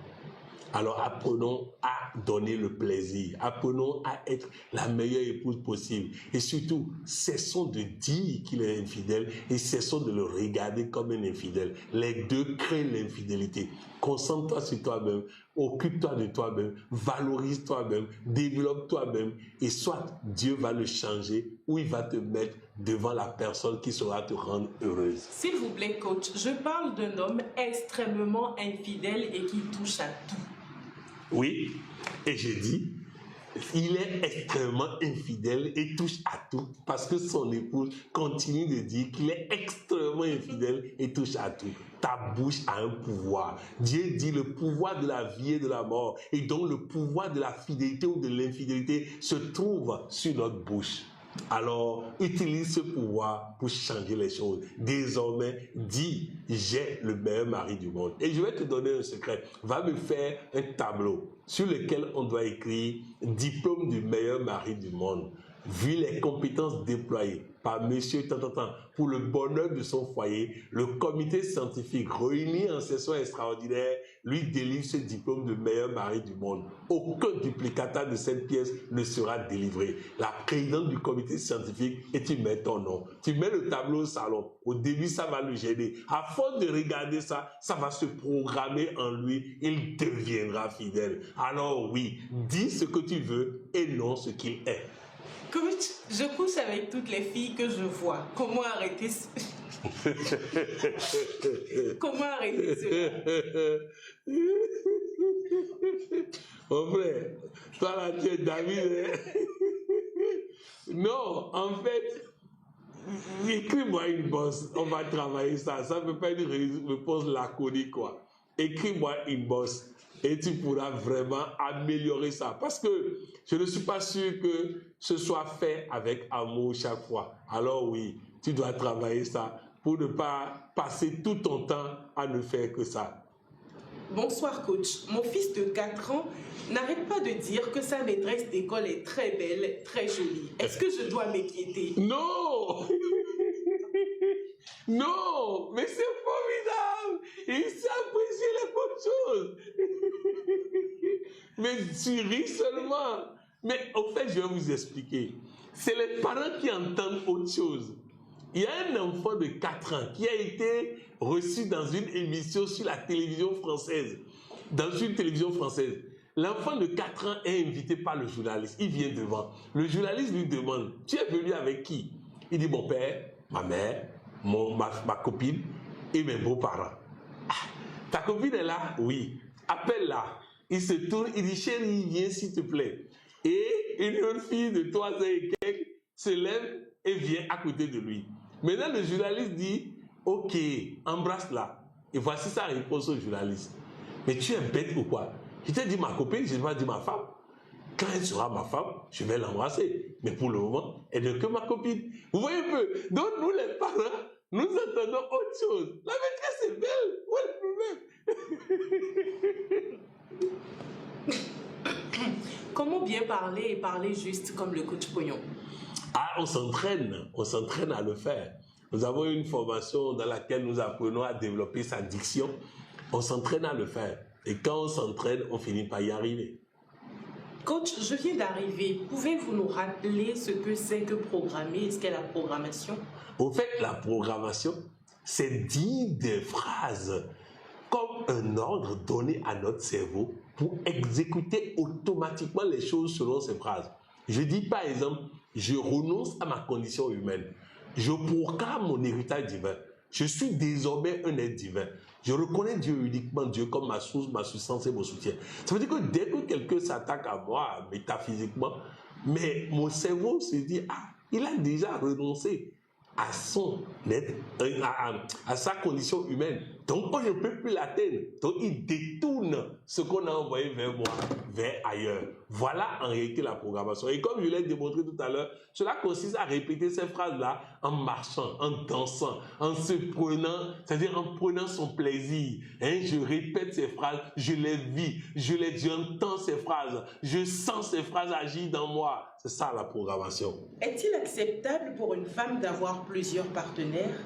Alors apprenons à donner le plaisir. Apprenons à être la meilleure épouse possible. Et surtout, cessons de dire qu'il est infidèle et cessons de le regarder comme un infidèle. Les deux créent l'infidélité. Concentre-toi sur toi-même, occupe-toi de toi-même, valorise toi-même, développe toi-même et soit Dieu va le changer ou il va te mettre devant la personne qui saura te rendre heureuse. S'il vous plaît, coach, je parle d'un homme extrêmement infidèle et qui touche à tout. Oui, et j'ai dit, il est extrêmement infidèle et touche à tout parce que son épouse continue de dire qu'il est extrêmement infidèle et touche à tout. Ta bouche a un pouvoir. Dieu dit le pouvoir de la vie et de la mort. Et donc le pouvoir de la fidélité ou de l'infidélité se trouve sur notre bouche. Alors, utilise ce pouvoir pour changer les choses. Désormais, dis, j'ai le meilleur mari du monde. Et je vais te donner un secret. Va me faire un tableau sur lequel on doit écrire diplôme du meilleur mari du monde. Vu les compétences déployées par monsieur pour le bonheur de son foyer, le comité scientifique réuni en session extraordinaire lui délivre ce diplôme de meilleur mari du monde. Aucun duplicata de cette pièce ne sera délivré. La présidente du comité scientifique, et tu mets ton nom. Tu mets le tableau au salon. Au début, ça va le gêner. À force de regarder ça, ça va se programmer en lui. Il deviendra fidèle. Alors oui, dis ce que tu veux et non ce qu'il est. Coach, je couche avec toutes les filles que je vois. Comment arrêter Comment arrêter cela? Mon frère, toi là tu es David. Non, en fait, écris-moi une bosse, on va travailler ça. Ça ne peut pas être une réponse laconique, quoi. Écris-moi une bosse et tu pourras vraiment améliorer ça. Parce que je ne suis pas sûr que ce soit fait avec amour chaque fois. Alors oui, tu dois travailler ça pour ne pas passer tout ton temps à ne faire que ça. Bonsoir coach, mon fils de 4 ans n'arrête pas de dire que sa maîtresse d'école est très belle, très jolie. Est-ce que je dois m'inquiéter? Non. Non, mais c'est formidable. Il sait apprécier les bonnes choses. Mais tu ris seulement. Mais au fait, je vais vous expliquer. C'est les parents qui entendent autre chose. Il y a un enfant de 4 ans qui a été reçu dans une émission sur la télévision française. Dans une télévision française. L'enfant de 4 ans est invité par le journaliste. Il vient devant. Le journaliste lui demande, tu es venu avec qui? Il dit, mon père, ma mère, ma copine et mes beaux-parents. Ah, ta copine est là? Oui. Appelle-la. Il se tourne, il dit, chérie, viens s'il te plaît. Et une autre fille de 3 ans et quelques se lève et vient à côté de lui. Maintenant, le journaliste dit, ok, embrasse-la. Et voici sa réponse au journaliste. Mais tu es bête ou quoi? Je t'ai dit ma copine, je ne vais pas dire ma femme. Quand elle sera ma femme, je vais l'embrasser. Mais pour le moment, elle n'est que ma copine. Vous voyez un peu? Donc nous les parents, nous entendons autre chose. La maîtresse est belle. Où est le problème? Comment bien parler et parler juste comme le coach Pognon? Ah, on s'entraîne à le faire. Nous avons une formation dans laquelle nous apprenons à développer sa diction. On s'entraîne à le faire. Et quand on s'entraîne, on finit par y arriver. Coach, je viens d'arriver. Pouvez-vous nous rappeler ce que c'est que programmer? Est-ce qu'est la programmation? Au fait, la programmation, c'est dire des phrases comme un ordre donné à notre cerveau pour exécuter automatiquement les choses selon ces phrases. Je dis par exemple, je renonce à ma condition humaine. Je proclame mon héritage divin. Je suis désormais un être divin. Je reconnais Dieu uniquement, Dieu comme ma source, ma substance et mon soutien. Ça veut dire que dès que quelqu'un s'attaque à moi, métaphysiquement, mais mon cerveau se dit, ah, il a déjà renoncé à son être, à sa condition humaine. Donc, on ne peut plus l'atteindre. Donc, il détourne ce qu'on a envoyé vers moi, vers ailleurs. Voilà en réalité la programmation. Et comme je l'ai démontré tout à l'heure, cela consiste à répéter ces phrases-là en marchant, en dansant, en se prenant, c'est-à-dire en prenant son plaisir. Hein, je répète ces phrases, je les vis, j'entends ces phrases, je sens ces phrases agir dans moi. C'est ça la programmation. Est-il acceptable pour une femme d'avoir plusieurs partenaires?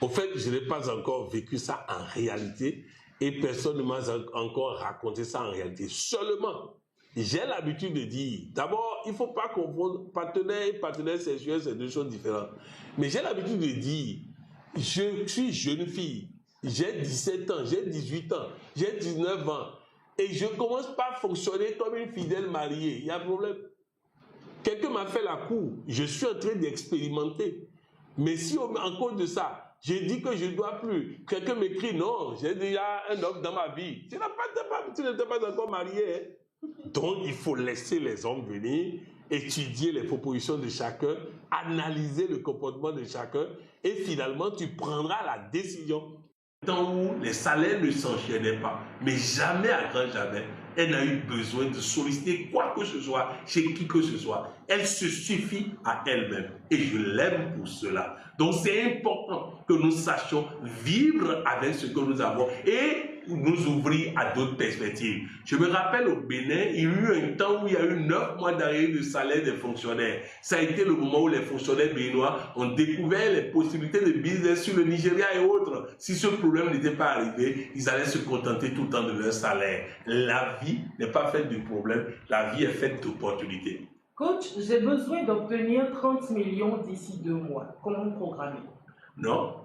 Au fait, je n'ai pas encore vécu ça en réalité, et personne ne m'a encore raconté ça en réalité. Seulement, j'ai l'habitude de dire, d'abord, il ne faut pas confondre partenaire et partenaire sexuel, c'est deux choses différentes. Mais j'ai l'habitude de dire, je suis jeune fille, j'ai 17 ans, j'ai 18 ans, j'ai 19 ans, et je ne commence pas à fonctionner comme une fidèle mariée. Il y a un problème. Quelqu'un m'a fait la cour, je suis en train d'expérimenter. Mais si en cause de ça, je dis que je ne dois plus, quelqu'un m'écrit, non, j'ai déjà un homme dans ma vie. Tu n'étais pas encore marié. Hein? Donc, il faut laisser les hommes venir, étudier les propositions de chacun, analyser le comportement de chacun, et finalement, tu prendras la décision. Temps où les salaires ne s'enchaînaient pas, mais jamais à grand jamais, elle n'a eu besoin de solliciter quoi que ce soit chez qui que ce soit. Elle se suffit à elle-même et je l'aime pour cela. Donc c'est important que nous sachions vivre avec ce que nous avons et nous ouvrir à d'autres perspectives. Je me rappelle au Bénin, il y a eu un temps où il y a eu 9 mois d'arrêt de salaire des fonctionnaires. Ça a été le moment où les fonctionnaires béninois ont découvert les possibilités de business sur le Nigeria et autres. Si ce problème n'était pas arrivé, ils allaient se contenter tout le temps de leur salaire. La vie n'est pas faite de problèmes, la vie est faite d'opportunités. Coach, j'ai besoin d'obtenir 30 millions d'ici 2 mois. Comment programmer? Non.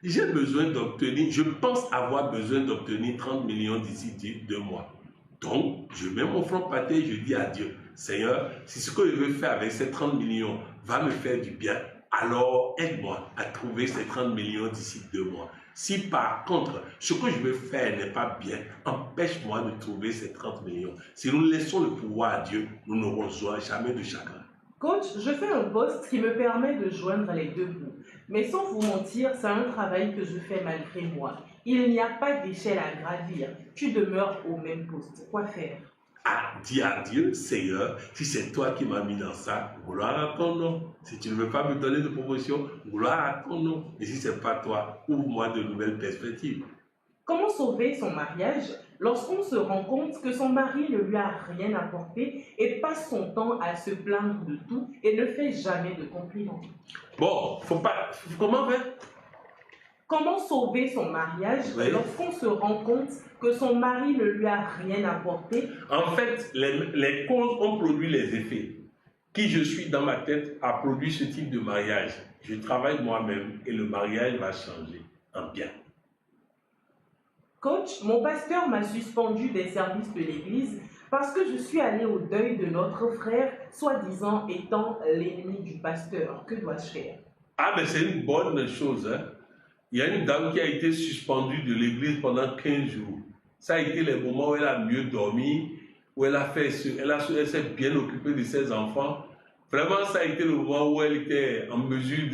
J'ai besoin d'obtenir, je pense avoir besoin d'obtenir 30 millions d'ici 2 mois. Donc, je mets mon front pâté, je dis à Dieu, Seigneur, si ce que je veux faire avec ces 30 millions va me faire du bien, alors aide-moi à trouver ces 30 millions d'ici 2 mois. Si par contre, ce que je veux faire n'est pas bien, empêche-moi de trouver ces 30 millions. Si nous laissons le pouvoir à Dieu, nous n'aurons jamais de chagrin. Coach, je fais un poste qui me permet de joindre les deux bouts. Mais sans vous mentir, c'est un travail que je fais malgré moi. Il n'y a pas d'échelle à gravir. Tu demeures au même poste. Quoi faire? Ah, dis à Dieu, Seigneur, si c'est toi qui m'as mis dans ça, gloire à ton nom. Si tu ne veux pas me donner de promotion, gloire à ton nom. Et si ce n'est pas toi, ouvre-moi de nouvelles perspectives. Comment sauver son mariage lorsqu'on se rend compte que son mari ne lui a rien apporté et passe son temps à se plaindre de tout et ne fait jamais de compliments? Bon, faut pas. Comment faire? Comment sauver son mariage lorsqu'on se rend compte que son mari ne lui a rien apporté? En fait, les causes ont produit les effets. Qui je suis dans ma tête a produit ce type de mariage. Je travaille moi-même et le mariage va changer en bien. Coach, mon pasteur m'a suspendu des services de l'église parce que je suis allée au deuil de notre frère, soi-disant étant l'ennemi du pasteur. Que dois-je faire? Ah, mais c'est une bonne chose. Hein? Il y a une dame qui a été suspendue de l'église pendant 15 jours. Ça a été les moments où elle a mieux dormi, où elle s'est bien occupée de ses enfants. Vraiment, ça a été le moment où elle était en mesure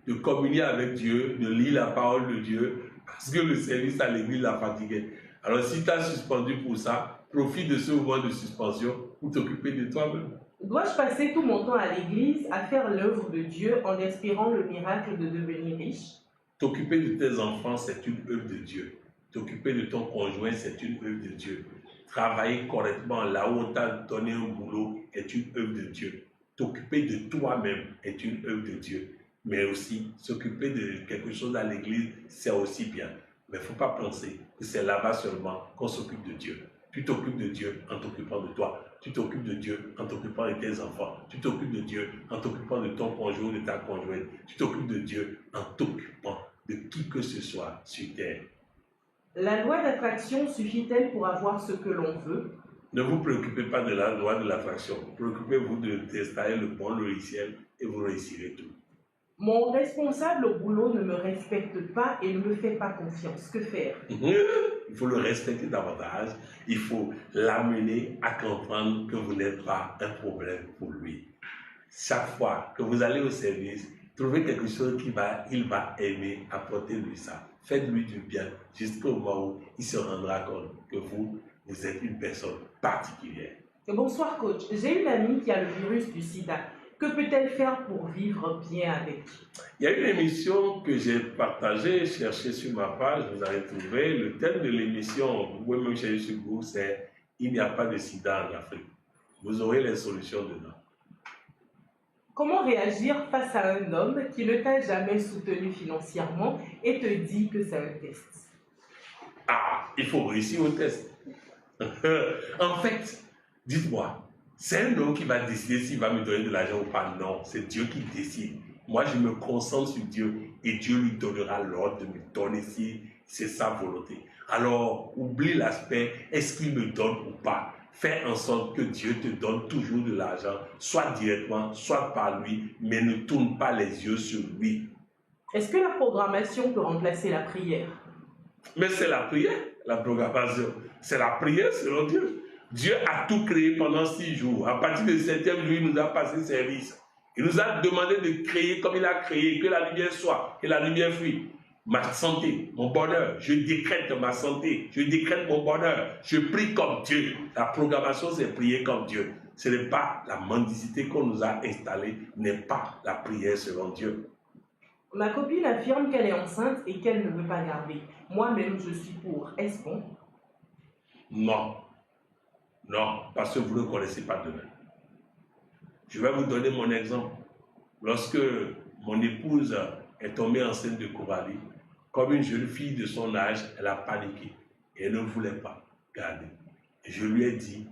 de communier avec Dieu, de lire la parole de Dieu, parce que le service à l'église la fatiguait. Alors, si tu as suspendu pour ça, profite de ce moment de suspension pour t'occuper de toi-même. Dois-je passer tout mon temps à l'église à faire l'œuvre de Dieu en espérant le miracle de devenir riche? T'occuper de tes enfants, c'est une œuvre de Dieu. T'occuper de ton conjoint, c'est une œuvre de Dieu. Travailler correctement là où on t'a donné un boulot est une œuvre de Dieu. T'occuper de toi-même est une œuvre de Dieu. Mais aussi, s'occuper de quelque chose à l'église, c'est aussi bien. Mais il ne faut pas penser que c'est là-bas seulement qu'on s'occupe de Dieu. Tu t'occupes de Dieu en t'occupant de toi. Tu t'occupes de Dieu en t'occupant de tes enfants. Tu t'occupes de Dieu en t'occupant de ton conjoint ou de ta conjointe. Tu t'occupes de Dieu en t'occupant de qui que ce soit sur terre. La loi d'attraction suffit-elle pour avoir ce que l'on veut? Ne vous préoccupez pas de la loi de l'attraction. Préoccupez-vous d'installer le bon logiciel et vous réussirez tout. Mon responsable au boulot ne me respecte pas et ne me fait pas confiance. Que faire? Il faut le respecter davantage. Il faut l'amener à comprendre que vous n'êtes pas un problème pour lui. Chaque fois que vous allez au service, trouvez quelque chose qu'il va aimer, apportez-lui ça. Faites-lui du bien jusqu'au moment où il se rendra compte que vous êtes une personne particulière. Bonsoir coach, j'ai une amie qui a le virus du sida. Que peut-elle faire pour vivre bien avec? Il y a une émission que j'ai partagée, cherchez sur ma page, vous allez trouver. Le thème de l'émission, vous pouvez même chercher sur Google, c'est « Il n'y a pas de sida en Afrique ». Vous aurez les solutions dedans. Comment réagir face à un homme qui ne t'a jamais soutenu financièrement et te dit que c'est un test? Ah, il faut réussir au test. En fait, dites-moi, c'est un homme qui va décider s'il va me donner de l'argent ou pas. Non, c'est Dieu qui décide. Moi, je me concentre sur Dieu et Dieu lui donnera l'ordre de me donner si c'est sa volonté. Alors, oublie l'aspect, est-ce qu'il me donne ou pas. Fais en sorte que Dieu te donne toujours de l'argent, soit directement, soit par lui, mais ne tourne pas les yeux sur lui. Est-ce que la programmation peut remplacer la prière? Mais c'est la prière, la programmation. C'est la prière selon Dieu. Dieu a tout créé pendant 6 jours. À partir du 7e jour, il nous a passé service. Il nous a demandé de créer comme il a créé, que la lumière soit, que la lumière fuit. Ma santé, mon bonheur, je décrète ma santé, je décrète mon bonheur, je prie comme Dieu. La programmation, c'est prier comme Dieu. Ce n'est pas la mendicité qu'on nous a installée, n'est pas la prière selon Dieu. Ma copine affirme qu'elle est enceinte et qu'elle ne veut pas garder. Moi-même, je suis pour. Est-ce bon? Non. Non, parce que vous ne connaissez pas demain. Je vais vous donner mon exemple. Lorsque mon épouse est tombée enceinte de Coralie, comme une jeune fille de son âge, elle a paniqué et elle ne voulait pas garder. Et je lui ai dit,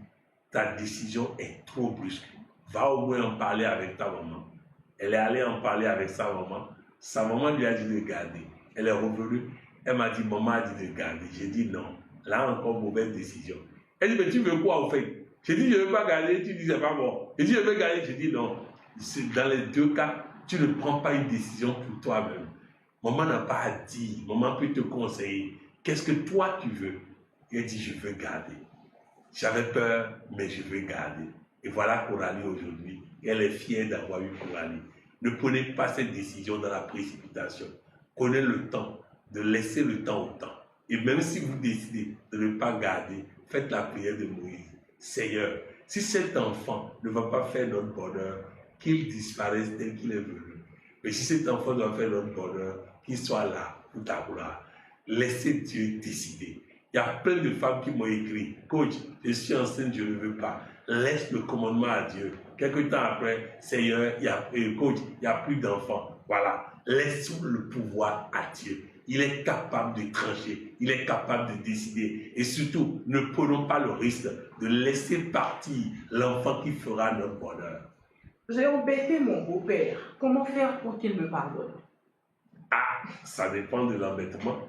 ta décision est trop brusque. Va au moins en parler avec ta maman. Elle est allée en parler avec sa maman. Sa maman lui a dit de garder. Elle est revenue. Elle m'a dit, maman a dit de garder. J'ai dit non. Là encore, mauvaise décision. Elle dit, mais tu veux quoi au fait? J'ai dit, je ne veux pas garder. Tu dis, c'est pas bon. J'ai dit, je veux garder. J'ai dit, non. Dans les deux cas, tu ne prends pas une décision pour toi-même. Maman n'a pas à dire. Maman peut te conseiller. Qu'est-ce que toi tu veux? Elle dit, je veux garder. J'avais peur, mais je veux garder. Et voilà Coralie aujourd'hui. Elle est fière d'avoir eu Coralie. Ne prenez pas cette décision dans la précipitation. Prenez le temps de laisser le temps au temps. Et même si vous décidez de ne pas garder, faites la prière de Moïse. Seigneur, si cet enfant ne va pas faire notre bonheur, qu'il disparaisse tel qu'il est venu. Mais si cet enfant doit faire notre bonheur, qu'il soit là pour ta gloire. Laissez Dieu décider. Il y a plein de femmes qui m'ont écrit, coach, je suis enceinte, je ne veux pas. Laisse le commandement à Dieu. Quelque temps après, Seigneur, coach, il n'y a plus d'enfants. Voilà. Laissons le pouvoir à Dieu. Il est capable de trancher, il est capable de décider. Et surtout, ne prenons pas le risque de laisser partir l'enfant qui fera notre bonheur. J'ai embêté mon beau-père. Comment faire pour qu'il me pardonne? Ah, ça dépend de l'embêtement,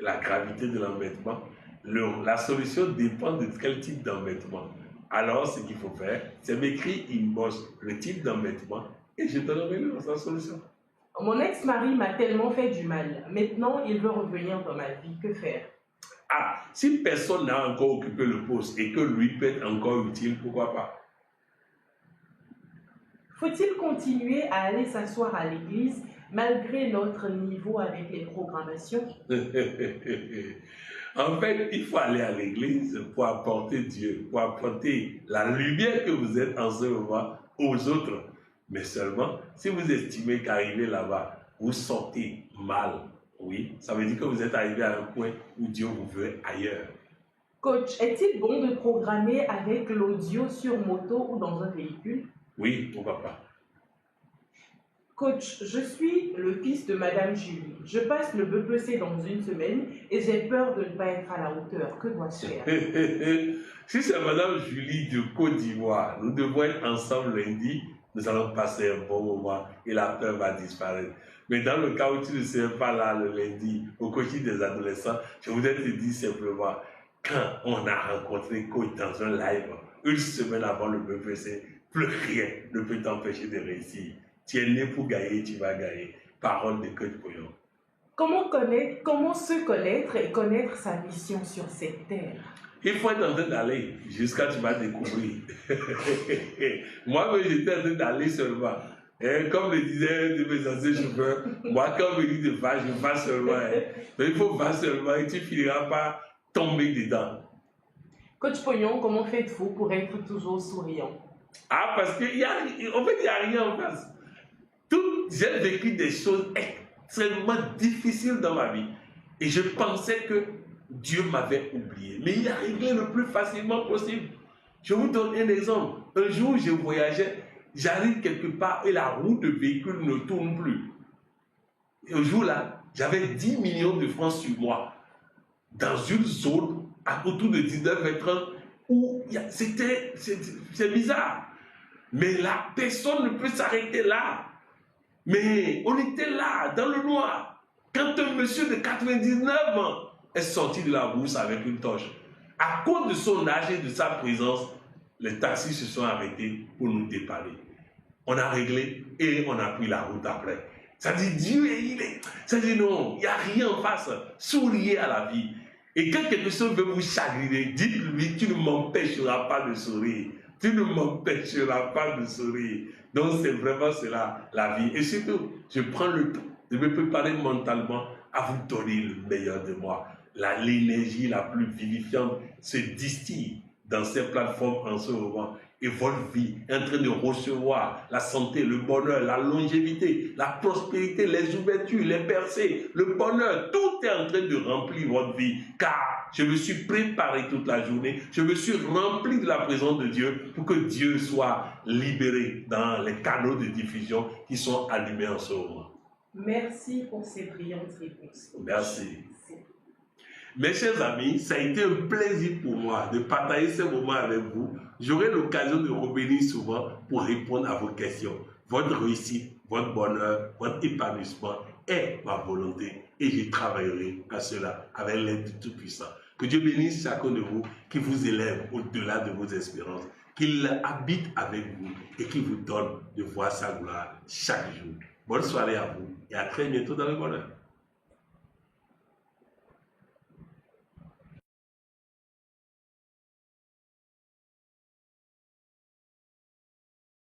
la gravité de l'embêtement. La solution dépend de quel type d'embêtement. Alors, ce qu'il faut faire, c'est m'écrire inbox le type d'embêtement et je donnerai la solution. Mon ex-mari m'a tellement fait du mal. Maintenant, il veut revenir dans ma vie. Que faire? Ah, si personne n'a encore occupé le poste et que lui peut être encore utile, pourquoi pas? Faut-il continuer à aller s'asseoir à l'église malgré notre niveau avec les programmations? En fait, il faut aller à l'église pour apporter Dieu, pour apporter la lumière que vous êtes en ce moment aux autres. Mais seulement, si vous estimez qu'arriver là-bas, vous sortez mal, oui, ça veut dire que vous êtes arrivé à un point où Dieu vous veut ailleurs. Coach, est-il bon de programmer avec l'audio sur moto ou dans un véhicule? Oui, pourquoi pas. Coach, je suis le fils de Madame Julie. Je passe le BPC dans une semaine et j'ai peur de ne pas être à la hauteur. Que dois-je faire? Si c'est Madame Julie de Côte d'Ivoire, nous devons être ensemble lundi. Nous allons passer un bon moment et la peur va disparaître. Mais dans le cas où tu ne serais pas là le lundi, au coaching des adolescents, je voudrais te dire simplement, quand on a rencontré coach dans un live, une semaine avant le BPC, plus rien ne peut t'empêcher de réussir. Tu es né pour gagner, tu vas gagner. Parole de Coach Poyon. Comment se connaître et connaître sa mission sur cette terre? Il faut être en train d'aller jusqu'à tu vas découvrir. Moi, j'étais en train d'aller seulement. Et comme le disait de mes anciens chauffeurs, moi, quand on me dit de faire, je vais seulement. Mais il faut faire seulement et tu finiras par tomber dedans. Coach Pognon, comment faites-vous pour être toujours souriant? Ah, parce qu'en fait, il n'y a rien en face. J'ai vécu des choses extrêmement difficiles dans ma vie. Et je pensais que Dieu m'avait oublié. Mais il a réglé le plus facilement possible. Je vous donne un exemple. Un jour, je voyageais, j'arrive quelque part et la roue de véhicule ne tourne plus. Et au jour-là, j'avais 10 millions de francs sur moi. dans une zone autour de 19h30 où c'est bizarre. Mais la personne ne peut s'arrêter là. Mais on était là, dans le noir. Quand un monsieur de 99 ans est sorti de la bourse avec une torche, à cause de son âge et de sa présence, les taxis se sont arrêtés pour nous dépanner. On a réglé et on a pris la route après. Ça dit Dieu, ça dit non, il n'y a rien en face. Souriez à la vie. Et quand quelque chose veut vous chagriner, dites-lui, tu ne m'empêcheras pas de sourire. Tu ne m'empêcheras pas de sourire. Donc c'est vraiment cela, la vie. Et surtout, je prends le temps de me préparer mentalement à vous donner le meilleur de moi. L'énergie la plus vivifiante se distille dans ces plateformes en ce moment. Et votre vie est en train de recevoir la santé, le bonheur, la longévité, la prospérité, les ouvertures, les percées, le bonheur. Tout est en train de remplir votre vie. Car je me suis préparé toute la journée. Je me suis rempli de la présence de Dieu pour que Dieu soit libéré dans les canaux de diffusion qui sont allumés en ce moment. Merci pour ces brillantes réponses. Merci. Mes chers amis, ça a été un plaisir pour moi de partager ce moment avec vous. J'aurai l'occasion de revenir souvent pour répondre à vos questions. Votre réussite, votre bonheur, votre épanouissement est ma volonté et je travaillerai à cela avec l'aide du Tout-Puissant. Que Dieu bénisse chacun de vous, qui vous élève au-delà de vos espérances, qu'il habite avec vous et qu'il vous donne de voir sa gloire chaque jour. Bonne soirée à vous et à très bientôt dans le bonheur.